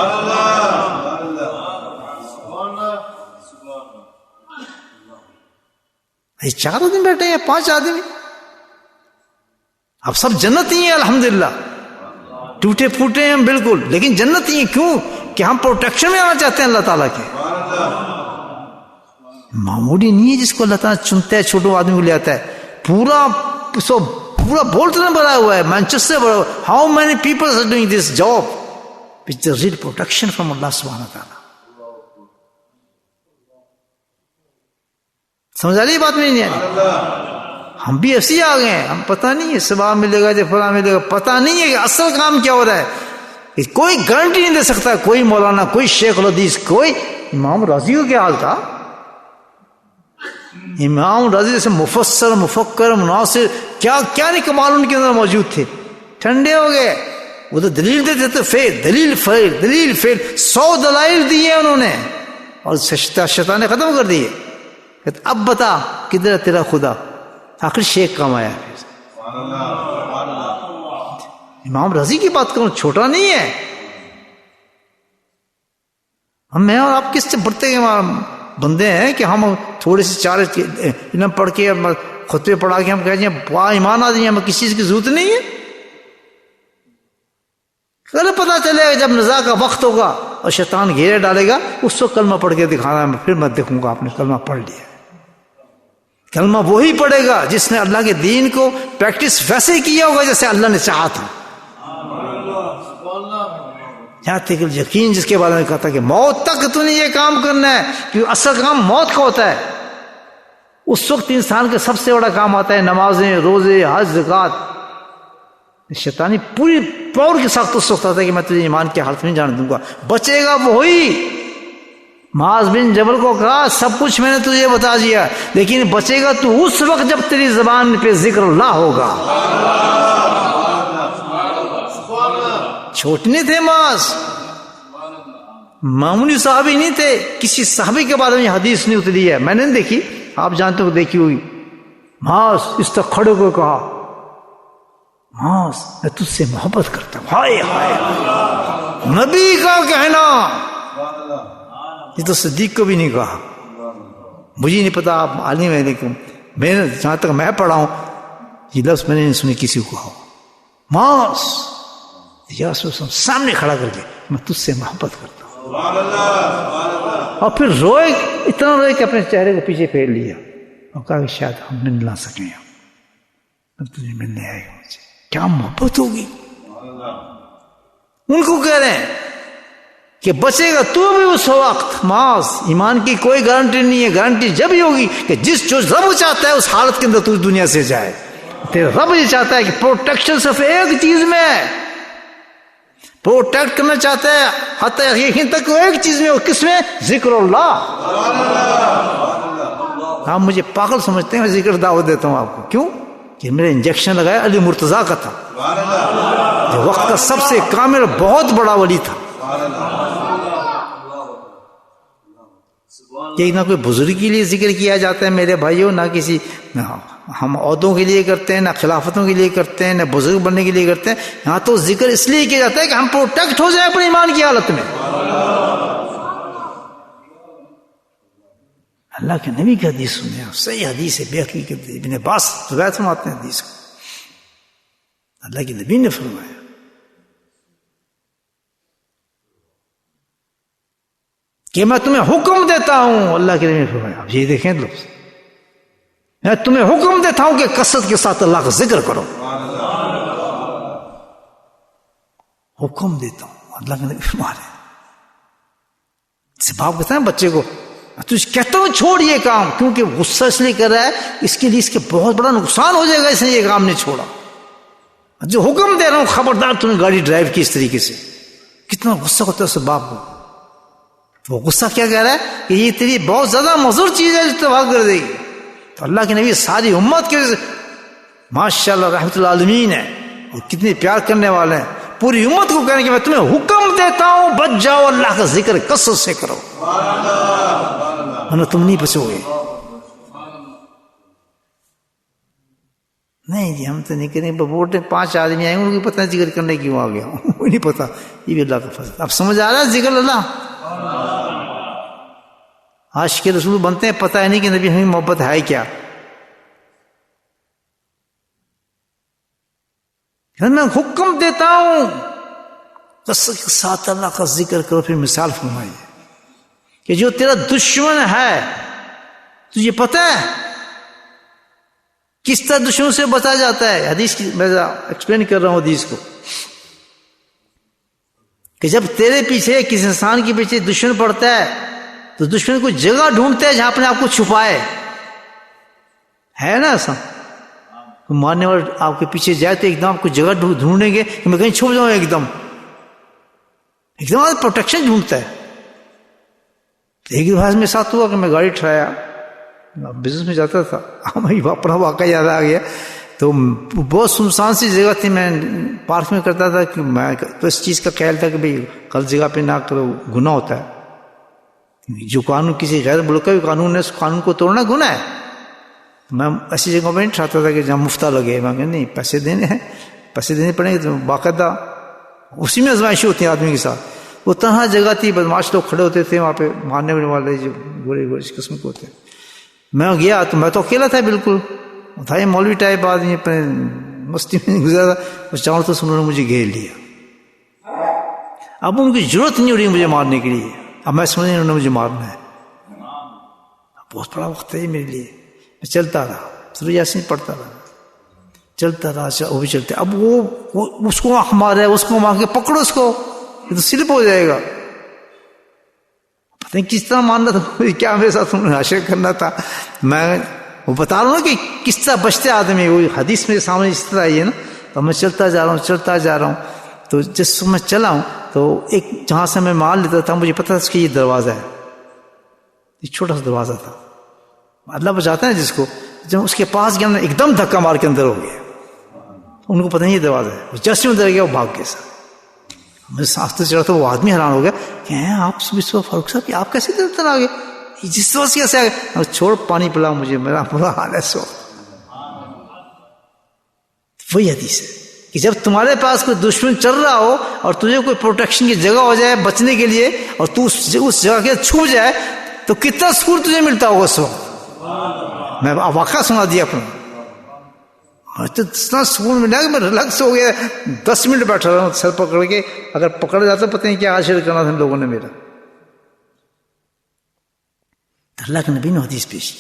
یہ 4 آدمی بیٹھے ہیں، 5 آدمی، اب سب جنتی ہیں الحمدللہ، ٹوٹے پھوٹے ہیں بالکل، لیکن جنتی ہیں. کیوں؟ کہ ہم پروٹیکشن میں آنا چاہتے ہیں اللہ تعالیٰ کے. معمولی نہیں ہے جس کو اللہ تعالیٰ چنتا ہے، چھوٹوں آدمی کو لے آتا ہے. پورا بولٹن بنا ہوا ہے، مانچسٹر بنا ہوا. How many people are doing this job with the real protection from اللہ سبحانہ تعالیٰ. سمجھ آ رہی بات میں نہیں آئی؟ ہم بھی ایسے ہی آ گئے ہیں، ہم پتہ نہیں ہے ثواب ملے گا یا فلاں ملے گا، پتہ نہیں ہے کہ اصل کام کیا ہو رہا ہے. کوئی گارنٹی نہیں دے سکتا، کوئی مولانا، کوئی شیخ الحدیث، کوئی. امام راضی کا کیا حال تھا؟ امام راضی جیسے مفسر، مفکر، مناصر، کیا کیا نہیں کمال ان کے اندر موجود تھے. ٹھنڈے ہو گئے، وہ تو دلیل دیتے تھے، فیل دلیل فیل دلیل فیل، 100 دلائل دیے انہوں نے، اور شیطان نے ختم کر دیے. اب بتا کدھر ہے تیرا خدا؟ آخر شیخ کام آیا. امام رضی کی بات کروں، چھوٹا نہیں ہے. ہم میں اور آپ کس سے بڑھتے بندے ہیں کہ ہم تھوڑے سے 4 علم پڑھ کے خطبے پڑھا کے ہم کہتے ہیں با ایمان آدمی، ہمیں کسی چیز کی ضرورت نہیں ہے. کل پتہ چلے گا جب نزاع کا وقت ہوگا اور شیطان گھیرے ڈالے گا، اس وقت کلمہ پڑھ کے دکھانا ہے. پھر میں دیکھوں گا آپ نے کلمہ پڑھ لیا. کلمہ وہی پڑھے گا جس نے اللہ کے دین کو پریکٹس ویسے ہی کیا ہوگا جیسے اللہ نے چاہا تھا. یہاں تک یقین جس کے بارے میں کہتا کہ موت تک تو نہیں یہ کام کرنا ہے، کیونکہ اصل کام موت کا ہوتا ہے. اس وقت انسان کا سب سے بڑا کام آتا ہے نمازیں، روزے، حج، زکات. شیطانی پوری پاور کے ساتھ اس وقت آتا ہے کہ میں تجھے ایمان کی حالت میں جان دوں گا. بچے گا وہی. معاذ بن جبل کو کہا سب کچھ میں نے تجھے بتا دیا، لیکن بچے گا تو اس وقت جب تیری زبان پہ ذکر اللہ ہوگا. چھوٹے نہیں تھے معاذ، معمولی صحابی نہیں تھے. کسی صحابی کے بارے میں حدیث نہیں اتری ہے، میں نے نہیں دیکھی، آپ جانتے ہو دیکھی ہوئی. معاذ اس تک کھڑے کو کہا معاذ میں تجھ سے محبت کرتا ہوں. ہائے ہائے، نبی کا کہنا. یہ تو صدیق کو بھی نہیں کہا. مجھے نہیں پتا آپ عالم ہیں، لیکن میں نے جہاں تک میں پڑھا ہوں یہ لفظ میں نے نہیں سنی کسی کو کہا. معاذ یا رسول اللہ سامنے کھڑا کر کے میں تجھ سے محبت کرتا ہوں. اور پھر روئے، اتنا روئے کہ اپنے چہرے کو پیچھے پھیر لیا اور کہا کہ شاید ہم نے ملا سکیں، اب تجھے ملنے آئے گا. مجھے کیا محبت ہوگی. ان کو کہہ رہے ہیں کہ بچے گا تو بھی اس وقت. معاذ ایمان کی کوئی گارنٹی نہیں ہے. گارنٹی جب ہی ہوگی کہ جو رب چاہتا ہے اس حالت کے اندر تو دنیا سے جائے. تیرا رب یہ چاہتا ہے کہ پروٹیکشن صرف ایک چیز میں ہے، پروٹیکٹ کرنا چاہتا ہے حتی یقین تک ایک چیز میں. اور کس میں؟ ذکر اللہ. آپ مجھے پاگل سمجھتے ہیں، میں ذکر دعوت دیتا ہوں آپ کو. کیوں؟ کہ میرا انجیکشن لگایا علی مرتضیٰ کا تھا، جو وقت کا سب سے کامل بہت بڑا ولی تھا. کہ نہ کوئی بزرگ کے لیے ذکر کیا جاتا ہے میرے بھائیوں، نہ کسی ہم عہدوں کے لیے کرتے ہیں، نہ خلافتوں کے لیے کرتے ہیں، نہ بزرگ بننے کے لیے کرتے ہیں. یہاں تو ذکر اس لیے کیا جاتا ہے کہ ہم پروٹیکٹ ہو جائیں اپنے ایمان کی حالت میں. اللہ کے نبی کی حدیث سنیں، صحیح حدیث ہے، بے حقیقت ابن عباس روایت فرماتے ہیں حدیث کو. اللہ کے نبی نے فرمایا کہ میں تمہیں حکم دیتا ہوں. اللہ کے نبی نے فرمایا، اب یہ دیکھیں لفظ، میں تمہیں حکم دیتا ہوں کہ کثرت کے ساتھ اللہ کا ذکر کرو. حکم دیتا ہوں، اللہ کے نبی فرما رہے ہیں. باپ کہتا ہے بچے کو تجھ کہتا ہوں چھوڑ یہ کام، کیونکہ غصہ اس لیے کر رہا ہے اس کے لیے اس کے بہت بڑا نقصان ہو جائے گا، اس نے یہ کام نہیں چھوڑا. جو حکم دے رہا ہوں خبردار تم نے گاڑی ڈرائیو کی اس طریقے سے. کتنا غصہ ہوتا ہے اس باپ کو. وہ غصہ کیا کہہ رہا ہے کہ یہ تیری بہت زیادہ مضر چیز ہے جو تباہ کر دے گی. تو اللہ کے نبی ساری امت کے ماشاء اللہ رحمت اللہ عالمین ہے اور کتنے پیار کرنے والے ہیں. پوری امت کو کہنے کہ میں تمہیں حکم دیتا ہوں بچ جاؤ، اللہ کا ذکر کثرت سے کرو، ورنہ تم نہیں بچو گے. نہیں جی ہم تو نہیں کریں، بورڈ 5 آدمی آئیں گے، ان کو پتہ ذکر کرنے کیوں آ گیا ہوں، وہ نہیں پتا، یہ بھی اللہ کا فضل۔ اب سمجھ آ رہا ہے ذکر اللہ؟ عاشق رسول بنتے ہیں، پتہ ہے نہیں کہ نبی ہمیں محبت ہے کیا۔ میں حکم دیتا ہوں کثرت کے ساتھ اللہ کا ذکر کرو، پھر مثال فرمائیے کہ جو تیرا دشمن ہے تجھے پتہ ہے کس طرح دشمن سے بچا جاتا ہے؟ حدیث کی میں ایکسپلین کر رہا ہوں حدیث کو، کہ جب تیرے پیچھے کسی انسان کے پیچھے دشمن پڑتا ہے تو دشمن کو جگہ ڈھونڈتا ہے جہاں اپنے آپ کو چھپائے، ہے نا ایسا؟ مارنے والے آپ کے پیچھے جائے تو ایک دم آپ کو جگہ ڈھونڈیں گے کہ میں کہیں چھپ جاؤں، ایک دم پروٹیکشن ڈھونڈتا ہے۔ ایک بار میرے ساتھ ہوا کہ میں گاڑی ٹھہرایا، بزنس میں جاتا تھا، ہمیں اپنا واقعہ یاد آ گیا، تو بہت سنسان سی جگہ تھی، میں پارک میں کرتا تھا کہ میں تو اس چیز کا خیال تھا کہ بھئی غلط جگہ پہ نہ کرو، گناہ ہوتا ہے، جو قانون کسی غیر ملک کا بھی قانون ہے اس قانون کو توڑنا گناہ ہے۔ میں ایسی جگہوں پہ نہیں ٹھہرتا تھا کہ جہاں مفتہ لگے، میں کہ نہیں پیسے دینے ہیں، پیسے دینے پڑیں گے تو باقاعدہ اسی میں آزمائشیں ہوتی ہیں آدمی کے ساتھ۔ وہ تنہا جگہ تھی، بدماش لوگ کھڑے ہوتے تھے وہاں پہ، مارنے والے جو گورے اس قسم کے ہوتے ہیں۔ میں گیا تو میں تو اکیلا تھا، بالکل تھا یہ مولوی ٹائپ آدمی، اپنے مستی میں گزارا تھا، اس چاول تو انہوں نے مجھے گھیر لیا۔ اب ان کی ضرورت نہیں ہو رہی مجھے مارنے کے لیے، اب میں سمجھ انہوں نے مجھے مارنا ہے، بہت بڑا وقت ہے میرے لیے۔ میں چلتا رہا، سورہ یاسین پڑھتا رہا، چلتا رہا، وہ بھی چلتے، اب وہ اس کو مارے، اس کو مار کے پکڑو، اس کو یہ تو سلپ ہو جائے گا، پتہ نہیں کس طرح ماننا تھا، کیا میرے ساتھ انہوں نے عاشق کرنا تھا۔ میں وہ بتا رہا ہوں کہ کس طرح بچتے آدمی، وہ حدیث میرے سامنے اس طرح آئی ہے نا۔ تو میں چلتا جا رہا ہوں، تو جس میں چلا ہوں تو ایک جہاں سے میں مال لیتا تھا مجھے پتا تھا کہ یہ دروازہ ہے، یہ چھوٹا سا دروازہ تھا، اللہ بچاتا ہے جس کو۔ جب اس کے پاس گیا میں ایک دم دھکا مار کے اندر ہو گیا، ان کو پتہ نہیں یہ دروازہ ہے، جیسے اندر گیا وہ بھاگ گیا سر۔ مجھے سانس سے چڑھا تو وہ آدمی حیران ہو گیا کہ آپ فاروق صاحب کہ آپ کیسے ادھر آ گئے، جس وقت کیسے آ گئے؟ چھوڑ پانی پلا مجھے، میرا برا حال ہے اس وقت۔ وہی حدیث ہے کہ جب تمہارے پاس کوئی دشمن چل رہا ہو اور تجھے کوئی پروٹیکشن کی جگہ ہو جائے بچنے کے لیے، اور تو اس جگہ کے چھپ جائے تو کتنا سکون تجھے ملتا ہوگا اس وقت۔ میں واقعہ سنا دیا اپنا، تو اتنا سکون ملا کہ میں ریلیکس ہو گیا، 10 منٹ بیٹھا رہا ہوں سر پکڑ کے، اگر پکڑ جاتا پتہ نہیں کیا حاصل کرنا تھا ان لوگوں نے میرا۔ اللہ کے نبی نے حدیث پیش کی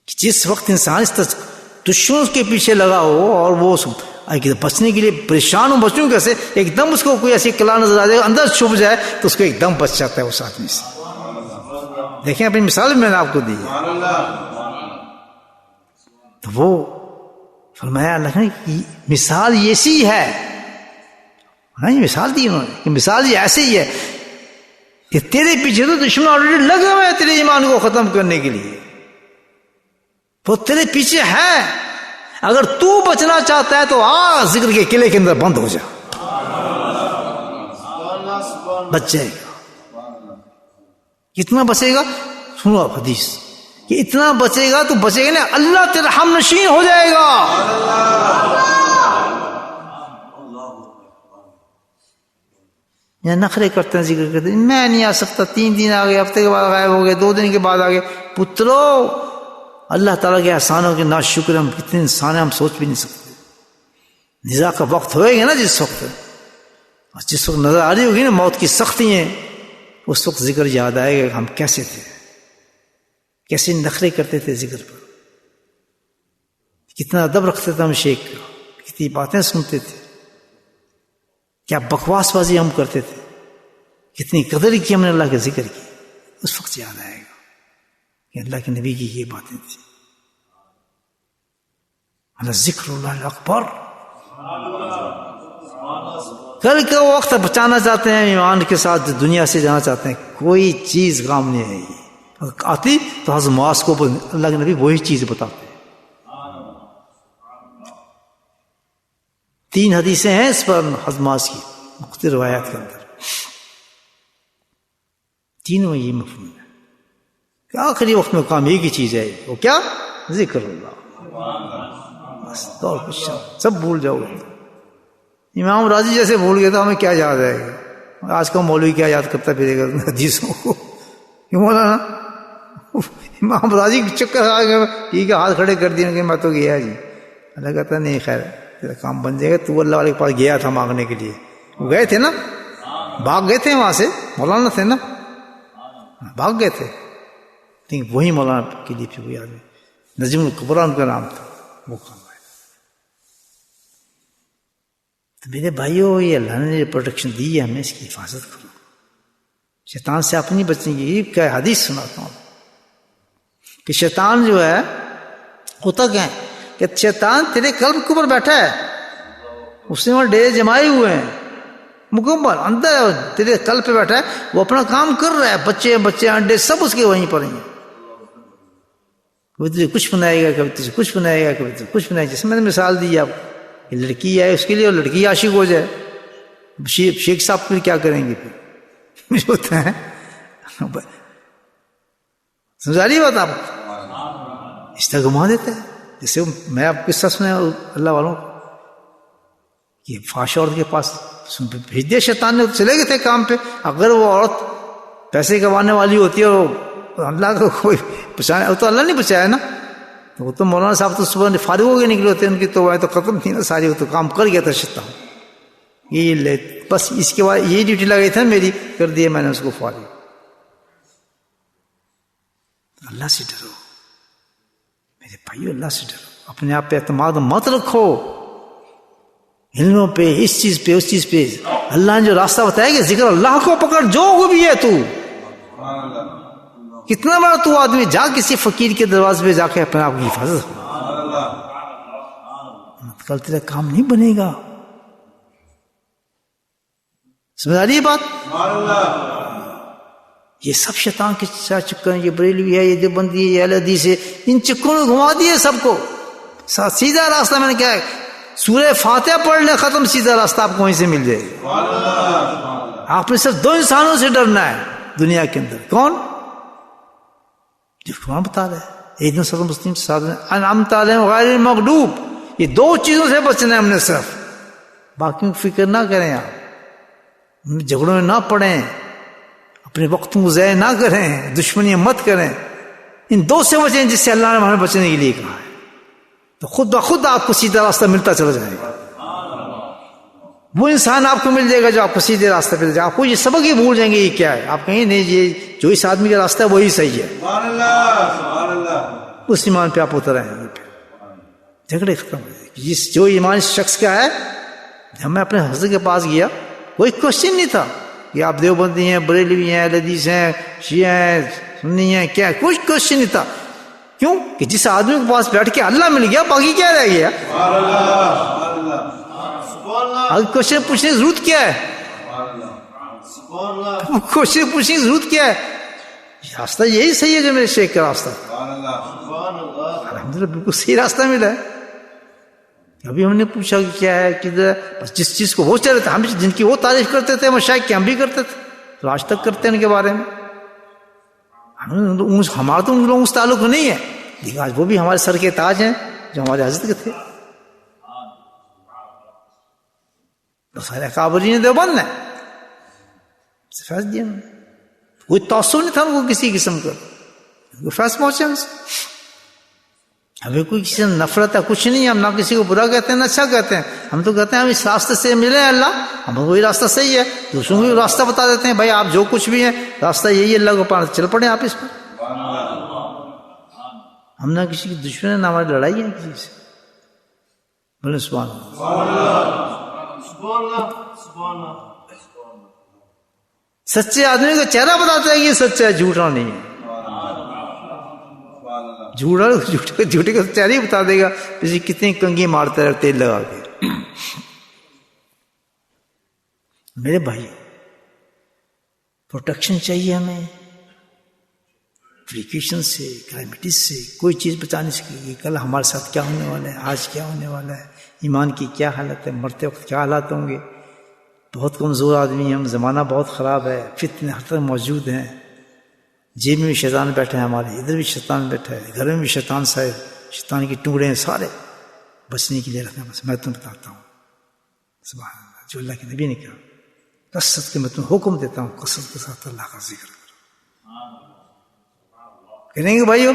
کہ جس وقت انسان اس دشمن کے پیچھے لگا ہو اور وہ بچنے کے لیے پریشان ہو، بچوں کیسے، ایک دم اس کو کوئی ایسی کلا نظر آ جائے اندر چھپ جائے تو اس کو ایک دم بچ جاتا ہے اس آدمی سے۔ دیکھیں اپنی مثال میں نے آپ کو دی ہے، تو وہ فرمایا اللہ نے مثال یہ سی ہے، یہ مثال دی انہوں نے کہ مثال یہ ایسے ہی ہے کہ تیرے پیچھے تو دشمن آلریڈی لگا ہوا ہے تیرے ایمان کو ختم کرنے کے لیے، وہ تیرے پیچھے ہے، اگر تو بچنا چاہتا ہے تو ذکر کے قلعے کے اندر بند ہو جا، بچ جائے گا۔ کتنا بچے گا؟ سنو آپ حدیث کہ اتنا بچے گا تو بچے گا نا، اللہ تیرا ہم نشین ہو جائے گا۔ یا نخرے کرتے ہیں، ذکر کرتے ہیں میں نہیں آ سکتا، 3 دن آ گئے، ہفتے کے بعد غائب ہو گئے، 2 دن کے بعد آ گئے۔ پترو اللہ تعالیٰ کے احسانوں کے ناشکر ہم کتنے انسان ہیں، ہم سوچ بھی نہیں سکتے۔ نزاع کا وقت ہوئے گا نا جس وقت نظر آ رہی ہوگی نا موت کی سختی ہیں، اس وقت ذکر یاد آئے گا کہ ہم کیسے تھے، کیسے نخرے کرتے تھے ذکر پر، کتنا ادب رکھتے تھے ہم شیخ کا، کتنی باتیں سنتے تھے، کیا بکواس بازی ہم کرتے تھے، کتنی قدر کی ہم نے اللہ کے ذکر کی، اس وقت یاد آئے گا کہ اللہ کے نبی کی یہ باتیں تھیں۔ اللہ ذکر اللہ اکبر۔ کل کا وقت بچانا چاہتے ہیں، ایمان کے ساتھ دنیا سے جانا چاہتے ہیں، کوئی چیز کام نہیں آئے گی، آتی تو حضرت معاذ کو اللہ کے نبی وہی چیز بتاتے ہیں۔ 3 حدیثیں ہیں اس پر حضرت معاذ کی مختلف روایات کے اندر، تینوں یہ مفہوم ہے کہ آخری وقت میں کام ایک ہی چیز ہے، وہ کیا؟ ذکر اللہ، بس اور کچھ سب بھول جاؤ گے. امام راضی جیسے بھول گئے تو ہمیں کیا یاد رہے گا؟ آج کا مولوی کیا یاد کرتا پھرے گا حدیثوں کو؟ کیوں مولانا امام راضی کے چکر آ گئے، ٹھیک ہے ہاتھ کھڑے کر دیے کہ میں تو گیا جی. اللہ کہتا نہیں خیر تیرا کام بن جائے گا، تو اللہ والے کے پاس گیا تھا مانگنے کے لیے. وہ گئے تھے نا، بھاگ گئے تھے وہاں سے، مولانا تھے نا، بھاگ گئے تھے. لیکن وہی مولانا کے لیے پھر وہ آدمی نجم الکبریٰ ان کا نام تھا، وہ کام آئے. تو میرے بھائیو یہ اللہ نے جو پروٹیکشن دی ہے ہمیں اس کی حفاظت کرو. شیطان سے اپنی بچنے کی کیا حدیث سناتا ہوں کہ شیطان جو ہے ہوتا کیا ہے کہ شیطان تیرے قلب کے اوپر بیٹھا ہے، اس نے وہاں ڈیرے جمائے ہوئے ہیں مکمل اندر ہے، تیرے قلب پہ بیٹھا ہے، وہ اپنا کام کر رہا ہے. بچے انڈے سب اس کے وہیں پر ہیں. کبھی تجھے کچھ بنائے گا، کبھی تجھے کچھ بنائے گا، کبھی تجھے کچھ بنائے گا. جیسے میں نے مثال دی آپ، یہ لڑکی ہے اس کے لیے، اور لڑکی عاشق ہو جائے، شیخ صاحب پھر کیا کریں گے؟ پھر ہوتا ہے سمجھا رہی بات آپ؟ اس طرح گھما دیتا ہے. جیسے میں آپ قصہ سنا اللہ والوں کہ فاش عورت کے پاس بھیج دیا شیطان نے، چلے گئے تھے کام پہ. اگر وہ عورت پیسے کمانے والی ہوتی ہے اور اللہ کو کوئی بچانے، تو اللہ نہیں بچایا نا. وہ تو مولانا صاحب تو صبح فارغ ہو کے نکلے ہوتے، ان کی تو ختم تھی نا ساری، وہ تو کام کر گیا تھا شیطان. یہ لے بس اس کے بعد یہی ڈیوٹی لگائی تھا میری، کر دیا میں نے اس کو فارغ. اللہ سے ڈرو میرے بھائیو، اللہ سے ڈرو. اپنے آپ پہ اعتماد مت رکھو، علموں پہ، اس چیز پہ، اس چیز پہ. اللہ نے جو راستہ بتایا کہ ذکر اللہ کو پکڑ، جو وہ بھی ہے تو کتنا بڑا تو آدمی، جا کسی فقیر کے دروازے پہ جا کے اپنے آپ کی حفاظت مت کر، تیرا کام نہیں بنے گا. سمجھ آ رہی ہے بات؟ یہ سب شیطان کے چکر ہیں. یہ بریلوی ہے، یہ دیوبندی ہے، یہ اہل حدیث ہے، ان چکروں نے گھما دیے سب کو. سیدھا راستہ میں نے کیا ہے، سورہ فاتحہ پڑھ لیں، ختم، سیدھا راستہ آپ کو وہیں سے مل جائے گا. آپ نے صرف 2 انسانوں سے ڈرنا ہے دنیا کے اندر. کون؟ جو قرآن بتا رہا ہے، ایک دن صدر مسلم ساتھ انعمت علیہم غیر المغضوب. یہ 2 چیزوں سے بچنا ہے ہم نے صرف، باقیوں کی فکر نہ کریں. آپ جھگڑوں میں نہ پڑیں، اپنے وقتوں کو ضائع نہ کریں، دشمنیاں مت کریں. ان 2 سے بچیں جس سے اللہ نے ہمیں بچنے کے لیے کہا ہے. تو خود بخود آپ کو سیدھا راستہ ملتا چلا جائے گا. وہ انسان آپ کو مل جائے گا جو آپ کو سیدھے راستے پہ لے جائے. آپ کو یہ سبق ہی بھول جائیں گے یہ کیا ہے. آپ کہیں نہیں یہ جو اس آدمی کا راستہ ہے وہی صحیح ہے، اس ایمان پہ آپ اتر آئیں گے. جھگڑے ختم ہو جائے گی. جو ایمان اس شخص کا ہے، جب میں اپنے حضرت کے پاس گیا کوئی کوشچن نہیں تھا کہ آپ دیوبندی ہیں، بریلوی ہیں، اہل حدیث ہیں، شیعہ ہیں، سنی ہیں، کیا کچھ کوشچن نہیں تھا. کیوں کہ جس آدمی کے پاس بیٹھ کے اللہ مل گیا، باقی کیا رہ گیا؟ اب کوشچن پوچھنے کی ضرورت کیا ہے؟ کوشچن پوچھنے کی ضرورت کیا ہے؟ راستہ یہی صحیح ہے جو میرے شیخ کا راستہ. الحمدللہ بالکل صحیح راستہ ملا ہے. ابھی ہم نے پوچھا کہ کیا ہے، کدھر، بس جس چیز کو وہ چاہ رہے تھے، ہم جن کی وہ تعریف کرتے تھے مشائخ کی، ہم بھی کرتے تھے، تو آج تک کرتے ہیں ان کے بارے میں. ہمارا تو ان لوگوں سے تعلق نہیں ہے، لیکن آج وہ بھی ہمارے سر کے تاج ہیں جو ہمارے حضرت کے تھے. تو سارے اکابرین دیوبند نے فیض دیا، کوئی تعصب نہیں تھا ان کو کسی قسم کا، فیض پہنچے ہم سے. ہمیں کوئی کسی سے نفرت ہے کچھ نہیں، ہم نہ کسی کو برا کہتے ہیں نہ اچھا کہتے ہیں. ہم تو کہتے ہیں ہم اس راستے سے ملے ہیں اللہ، ہم وہی راستہ صحیح ہے. دوسروں کو بھی راستہ بتا دیتے ہیں، بھائی آپ جو کچھ بھی ہیں راستہ یہی ہے، اللہ کو پانا، چل پڑے آپ اس پر. ہم نہ کسی کی دشمن ہے، نہ ہماری لڑائی ہے کسی سے. بولے سبحان اللہ. سچے آدمی کا چہرہ بتاتا ہے کہ یہ سچا ہے، جھوٹا نہیں ہے. جھوٹے کا چہرہ ہی بتا دے گا، کسی کتنی کنگھی مارتا ہے تیل لگا کے. میرے بھائی پروٹیکشن چاہیے ہمیں فریکیشن سے، کلائمیٹس سے. کوئی چیز بچا نہیں سکے. کل ہمارے ساتھ کیا ہونے والا ہے، آج کیا ہونے والا ہے، ایمان کی کیا حالت ہے، مرتے وقت کیا حالات ہوں گے. بہت کمزور آدمی ہیں ہم، زمانہ بہت خراب ہے، فتنے ہر طرف موجود ہیں. جیب میں بھی شیطان بیٹھے ہیں ہمارے، ادھر بھی شیطان بیٹھا ہے، گھر میں بھی شیطان صاحب، شیطان کی ٹکڑے ہیں سارے. بچنے کے لیے رکھنا. بس میں تمہیں بتاتا ہوں سبحان اللہ جو اللہ کے نبی نے کہا کثرت کے میں تمہیں حکم دیتا ہوں کثرت کے ساتھ اللہ کا ذکر کرو. کہیں گے بھائیو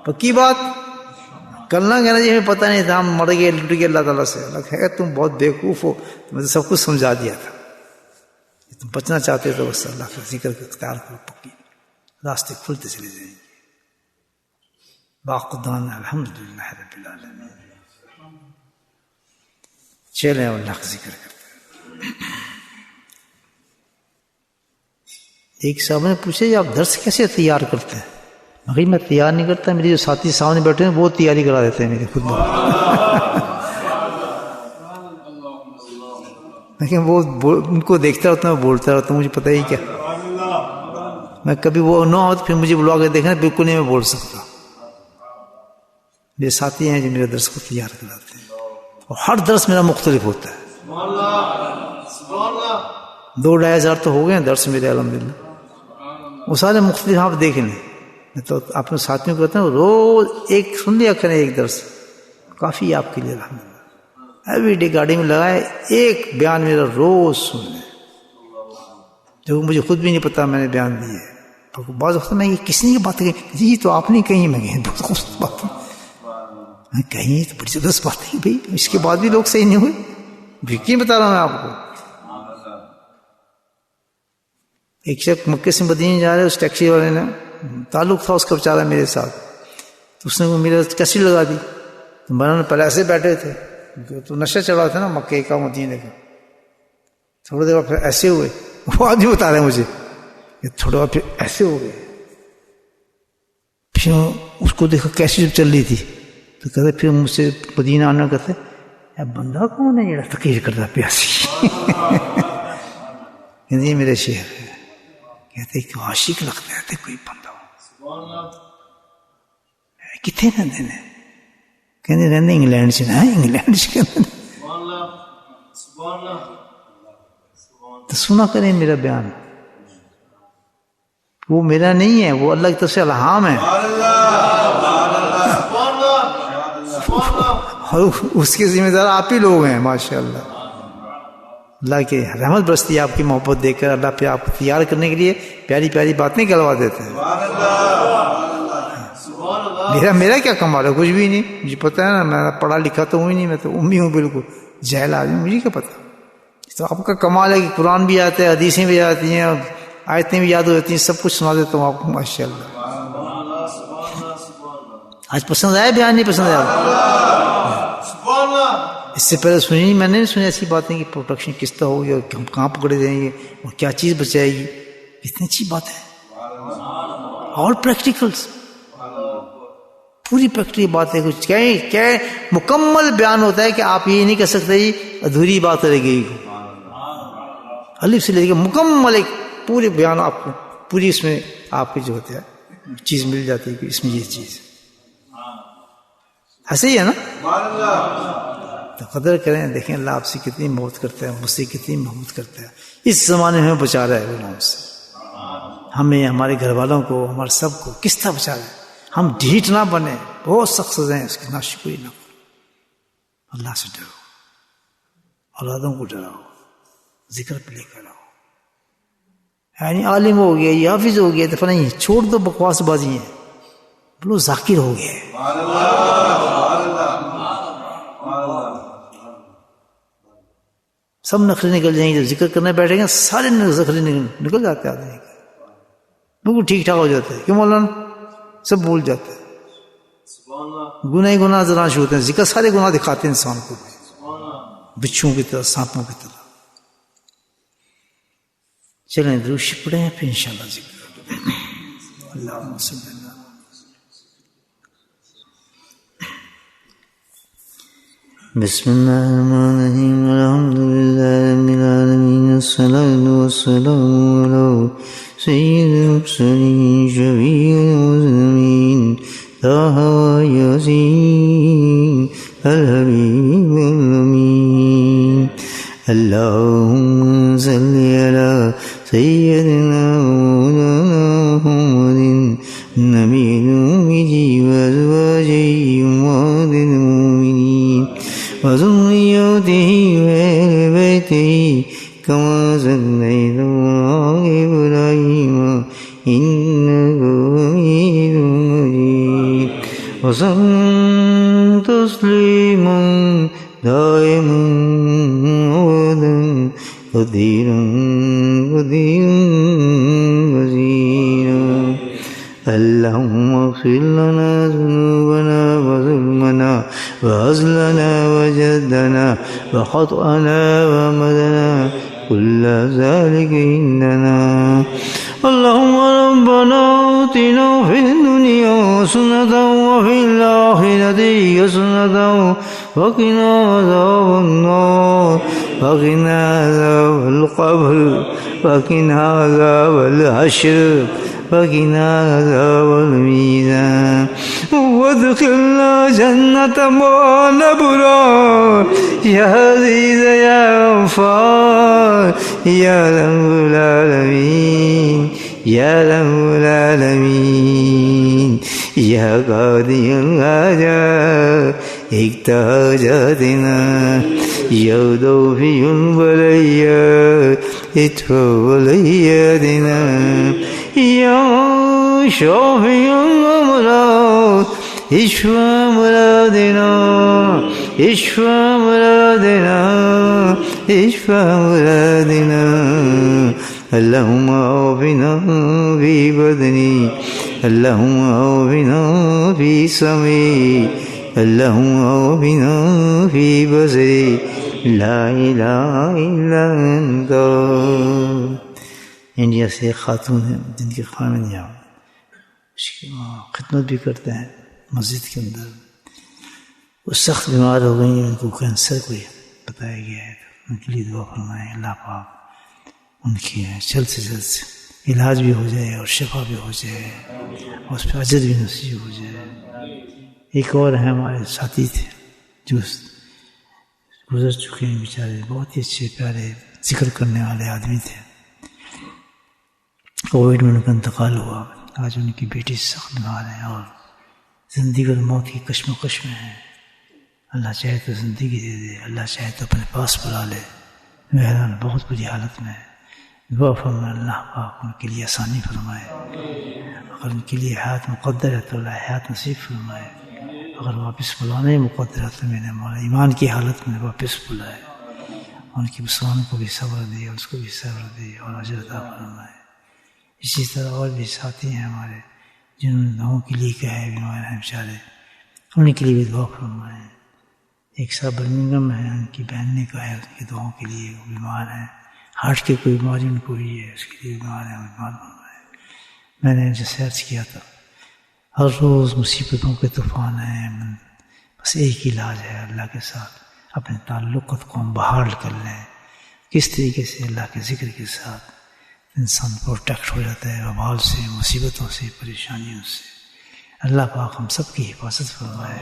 پکی بات کرنا کہنا جی ہمیں پتہ نہیں تھا ہم مر گئے لٹ گئے اللہ تعالیٰ سے. اللہ کہے تم بہت بیوقوف ہو میں تو سب کچھ سمجھا دیا تھا. تم بچنا چاہتے تو بس اللہ کا ذکر کو اختیار کرو پکی راستے کھلتے چلے جائیں گے. باقدان الحمدللہ رب العالمین. چلیں اللہ کا ذکر کرتے ہیں. ایک صاحب نے پوچھا کہ آپ درس کیسے تیار کرتے ہیں؟ بھائی میں تیار نہیں کرتا میری جو ساتھی سامنے بیٹھے ہیں وہ تیاری کرا دیتے ہیں میری خود میں. لیکن وہ ان کو دیکھتا رہتا ہوں بولتا رہتا ہوں مجھے پتہ ہی کیا میں کبھی وہ نہ ہو تو پھر مجھے بلا کے دیکھنا بالکل نہیں میں بول سکتا. میرے ساتھی ہیں جو میرے درس کو تیار کراتے ہیں اور ہر درس میرا مختلف ہوتا ہے. 2-2.5 ہزار تو ہو گئے ہیں درس میرے الحمدللہ. وہ سارے مختلف آپ دیکھ لیں. میں تو اپنے ساتھیوں کو کہتا ہوں روز ایک سن لیا کریں ایک درس کافی آپ کے لیے الحمدللہ. ایوری ڈے گاڑی میں لگائے ایک بیان میرا روز سن لیں جو مجھے خود بھی نہیں پتا میں نے بیان دیے. بعض وقت میں یہ کسی نے بات کہی جی تو آپ نے کہیں میں کہیں بہت خوبصورت بات میں کہیں تو بڑی زبردست بات ہے بھائی اس کے بعد بھی لوگ صحیح نہیں ہوئے یقین بتا رہا ہوں میں آپ کو. ایک شخص مکے سے مدینے جا رہے اس ٹیکسی والے نے تعلق تھا اس کا بیچارہ میرے ساتھ تو اس نے میرے کیسٹ لگا دی. تو میں نے پہلے ایسے بیٹھے تھے تو نشہ چڑھا تھا نا مکے کا مدینے کا. تھوڑی دیر بعد پھر ایسے ہوئے وہ آج بھی بتا رہے ہیں مجھے کہ تھوڑا بعد پھر ایسے ہو گئے. پھر اس کو دیکھا کیسی جب چل رہی تھی تو کہتے پھر مجھ سے مدینہ آنا کہتے بندہ کون ہے جڑا تقریر کرتا پیاسی یہ میرے شہر ہے. کہتے کہ عاشق لگتا ہے کوئی بندہ کتنے رہتے ہیں کہتے رہتے انگلینڈ سے نا انگلینڈ سے تو سنا کریں میرا بیان وہ میرا نہیں ہے وہ اللہ کی طرف سے الہام ہے اور اس کے ذمہ دار آپ ہی لوگ ہیں ماشاء اللہ. اللہ کی رحمت برستی آپ کی محبت دے کر اللہ پہ آپ کو تیار کرنے کے لیے پیاری پیاری باتیں کہلوا دیتے ہیں. میرا کیا کمال ہے کچھ بھی نہیں. مجھے پتہ ہے نا میں پڑھا لکھا تو ہوں ہی نہیں میں تو امی ہوں بالکل جہل آدمی مجھے کیا پتہ. تو آپ کا کمال ہے کہ قرآن بھی آتا ہے حدیثیں بھی آتی ہیں آیتیں بھی یاد ہو جاتی ہیں سب کچھ سنا دیتا ہوں آپ کو ماشاء اللہ. آج پسند آیا بیان نہیں پسند آیا اس سے پہلے سنی میں نے سنی ایسی باتیں کہ پروٹیکشن کس طرح ہوگی اور ہم کہاں پکڑے جائیں گے اور کیا چیز بچائے گی. اتنی اچھی بات ہے اور پریکٹیکلس پوری پریکٹیکل بات ہے. کچھ کیا مکمل بیان ہوتا ہے کہ آپ یہ نہیں کہہ سکتے جی ادھوری بات رہ گئی الف سے لے کے مکمل ایک پورے بیان آپ کو پوری اس میں آپ کی جو ہوتا ہے چیز مل جاتی ہے کہ اس میں یہ چیز ایسے ہی ہے نا. تو قدر کریں دیکھیں اللہ آپ سے کتنی محبت کرتا ہے مجھ سے کتنی محبت کرتا ہے. اس زمانے میں ہمیں بچا رہا ہے غلام سے ہمیں ہمارے گھر والوں کو ہمارے سب کو کس طرح بچا رہا ہے. ہم ڈھیٹ نہ بنے بہت سخت سزائیں اس کی ناشکری نہ کرو. اللہ سے ڈرو اولادوں کو ڈراؤ ذکر پہ لے کر آؤ. یعنی عالم ہو گیا یہ حافظ ہو گیا تو نہیں چھوڑ دو بکواس بازی ہیں بولو ذاکر ہو گیا. سب نخرے نکل جائیں گے جب ذکر کرنے بیٹھیں گے سارے نخرے نکل جاتے آدمی کے بالکل ٹھیک ٹھاک ہو جاتے ہیں. کیوں مولانا سب بھول جاتے ہیں گناہ ہی گناہ ذرا شروع ہوتے ہیں. ذکر سارے گناہ دکھاتے ہیں انسان کو بچھوؤں کی طرح سانپوں کی طرح. چلیں دروش پڑھیں ہیں پھر انشاءاللہ ذکر. اللہم صلی اللہ بسم اللہ الرحمن الرحیم الحمد للہ رب العالمین الصلاۃ والسلام علی سید المرسلین شفیع المذنبین طه یاسین الحبیب الامین. اللہم صلی علی سیدنا مولانا محمد نبی الأمی وازواجہ امہات المؤمنین وذريته وآل بيته كما صليت على إبراهيم إنك حميد مجيد وسلم تسليما دائما أبدا كثيرا كثيرا كثيرا اللهم اغفر لنا ذنوبنا وظلمنا وعزلنا وجدنا وخطأنا ومدنا كل ذلك عندنا اللهم ربنا آتنا في الدنيا حسنة وفي الآخرة حسنة وقنا عذاب النار وقنا عذاب القبر وقنا عذاب الحشر وقنا عذاب الميزان وادخلنا جنة مع الأبرار يا عزيز يا غفار يا رب العالمين يا رب العالمين يا قاضي الحاجات اقضِ حاجاتنا يا دافع البليات ادفع بلياتنا يا شافي الأمراض اشفى مرادنا اشفى مرادنا اشفى مرادنا اللهم عافنا في بدني اللهم عافنا في سمعي اللهم عافنا في بصري لا الہ الا انت. انڈیا سے ایک خاتون ہے جن کے خامد یہاں خدمت بھی کرتے ہیں مسجد کے اندر. وہ سخت بیمار ہو گئی ہیں, ان کو کینسر کوئی بتایا گیا ہے, ان کے لیے دعا فرمائیں اللہ پاک ان کی جلد سے جلد علاج بھی ہو جائے اور شفا بھی ہو جائے اور اس پہ اجر بھی نصیب ہو جائے. ایک اور ہیں ہمارے ساتھی تھے جو گزر چکے ہیں بیچارے, بہت ہی اچھے پیارے ذکر کرنے والے آدمی تھے. کووڈ میں ان کا انتقال ہوا. آج ان کی بیٹی سخت بیمار ہے اور زندگی اور موت کی کشمکش میں ہے. اللہ چاہے تو زندگی دے دے, اللہ چاہے تو اپنے پاس بلا لے. بہرحال بہت بری حالت میں ہے. دعا فرمائے اللہ پاک ان کے لیے آسانی فرمائے. اگر ان کے لیے حیات مقدر ہے تو اللہ حیات نصیب فرمائے. اگر واپس بلانے مقدر ہے تو میرے مولا ایمان کی حالت میں واپس بلائے. ان کی مسلمان کو بھی صبر دے, اس کو بھی صبر دے اور اجر عطا فرمائے. اسی طرح اور بھی ساتھی ہیں ہمارے جنہوں نے دعاؤں کے لیے کہا ہے, بیمار ہیں بیچارے, ان کے لیے بھی دعا فرمائے. ایک صاحب برمنگھم ہے, ان کی بہن نے کہا ہے ان کی دعاؤں کے لیے, وہ بیمار ہیں, ہارٹ کی کوئی بیماری ان کو ہوئی ہے, اس کے لیے بیمار ہیں, بیمار فرمائے. میں نے جیسے عرض کیا تھا ہر روز مصیبتوں کے طوفان ہیں, بس ایک ہی علاج ہے اللہ کے ساتھ اپنے تعلقات کو ہم بحال کر لیں. کس طریقے سے اللہ کے ذکر کے ساتھ انسان پروٹیکٹ ہو جاتا ہے وبال سے, مصیبتوں سے, پریشانیوں سے. اللہ پاک ہم سب کی حفاظت فرمائے,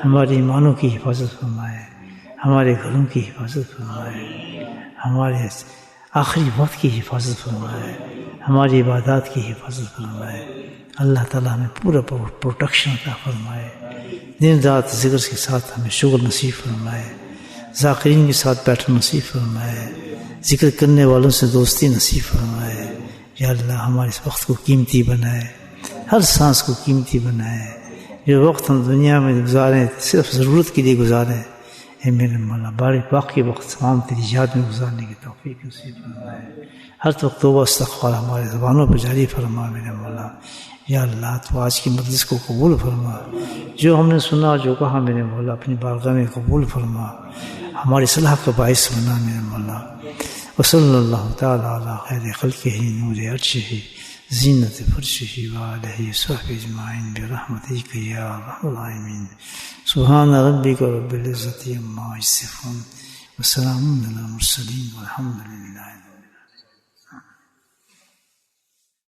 ہمارے ایمانوں کی حفاظت فرمائے, ہمارے گھروں کی حفاظت فرمائے, ہمارے آخری وقت کی حفاظت فرمائے, ہماری عبادات کی حفاظت فرمائے. اللہ تعالیٰ ہمیں پورا پروٹیکشن عطا فرمائے. دن رات ذکر کے ساتھ ہمیں شغل نصیب فرمائے, ذاکرین کے ساتھ بیٹھنا نصیب فرمائے, ذکر کرنے والوں سے دوستی نصیب فرمائے. یا اللہ ہمارے اس وقت کو قیمتی بنائے, ہر سانس کو قیمتی بنائے. جو وقت ہم دنیا میں گزاریں صرف ضرورت کے لیے گزاریں, اے میرے مولا بار باقی وقت تمام تیری یاد میں گزارنے کی توفیق نصیب فرمائے. ہر وقت توبہ استغفار ہمارے زبانوں پر جاری فرما میرے مولا. یا اللہ تو آج کی مجلس کو قبول فرما, جو ہم نے سنا جو کہا میرے مولا اپنی بارگاہ میں قبول فرما, ہماری صلاح کا باعث بنا میرے مولا. وصلی اللہ تعالی علی خیر خلقہ نور عرشہ زینت فرشہ وآلہ وصحبہ اجمعین برحمتک یا ارحم الراحمین. سبحان ربک رب العزۃ عما یصفون وسلام علی المرسلین والحمد للہ.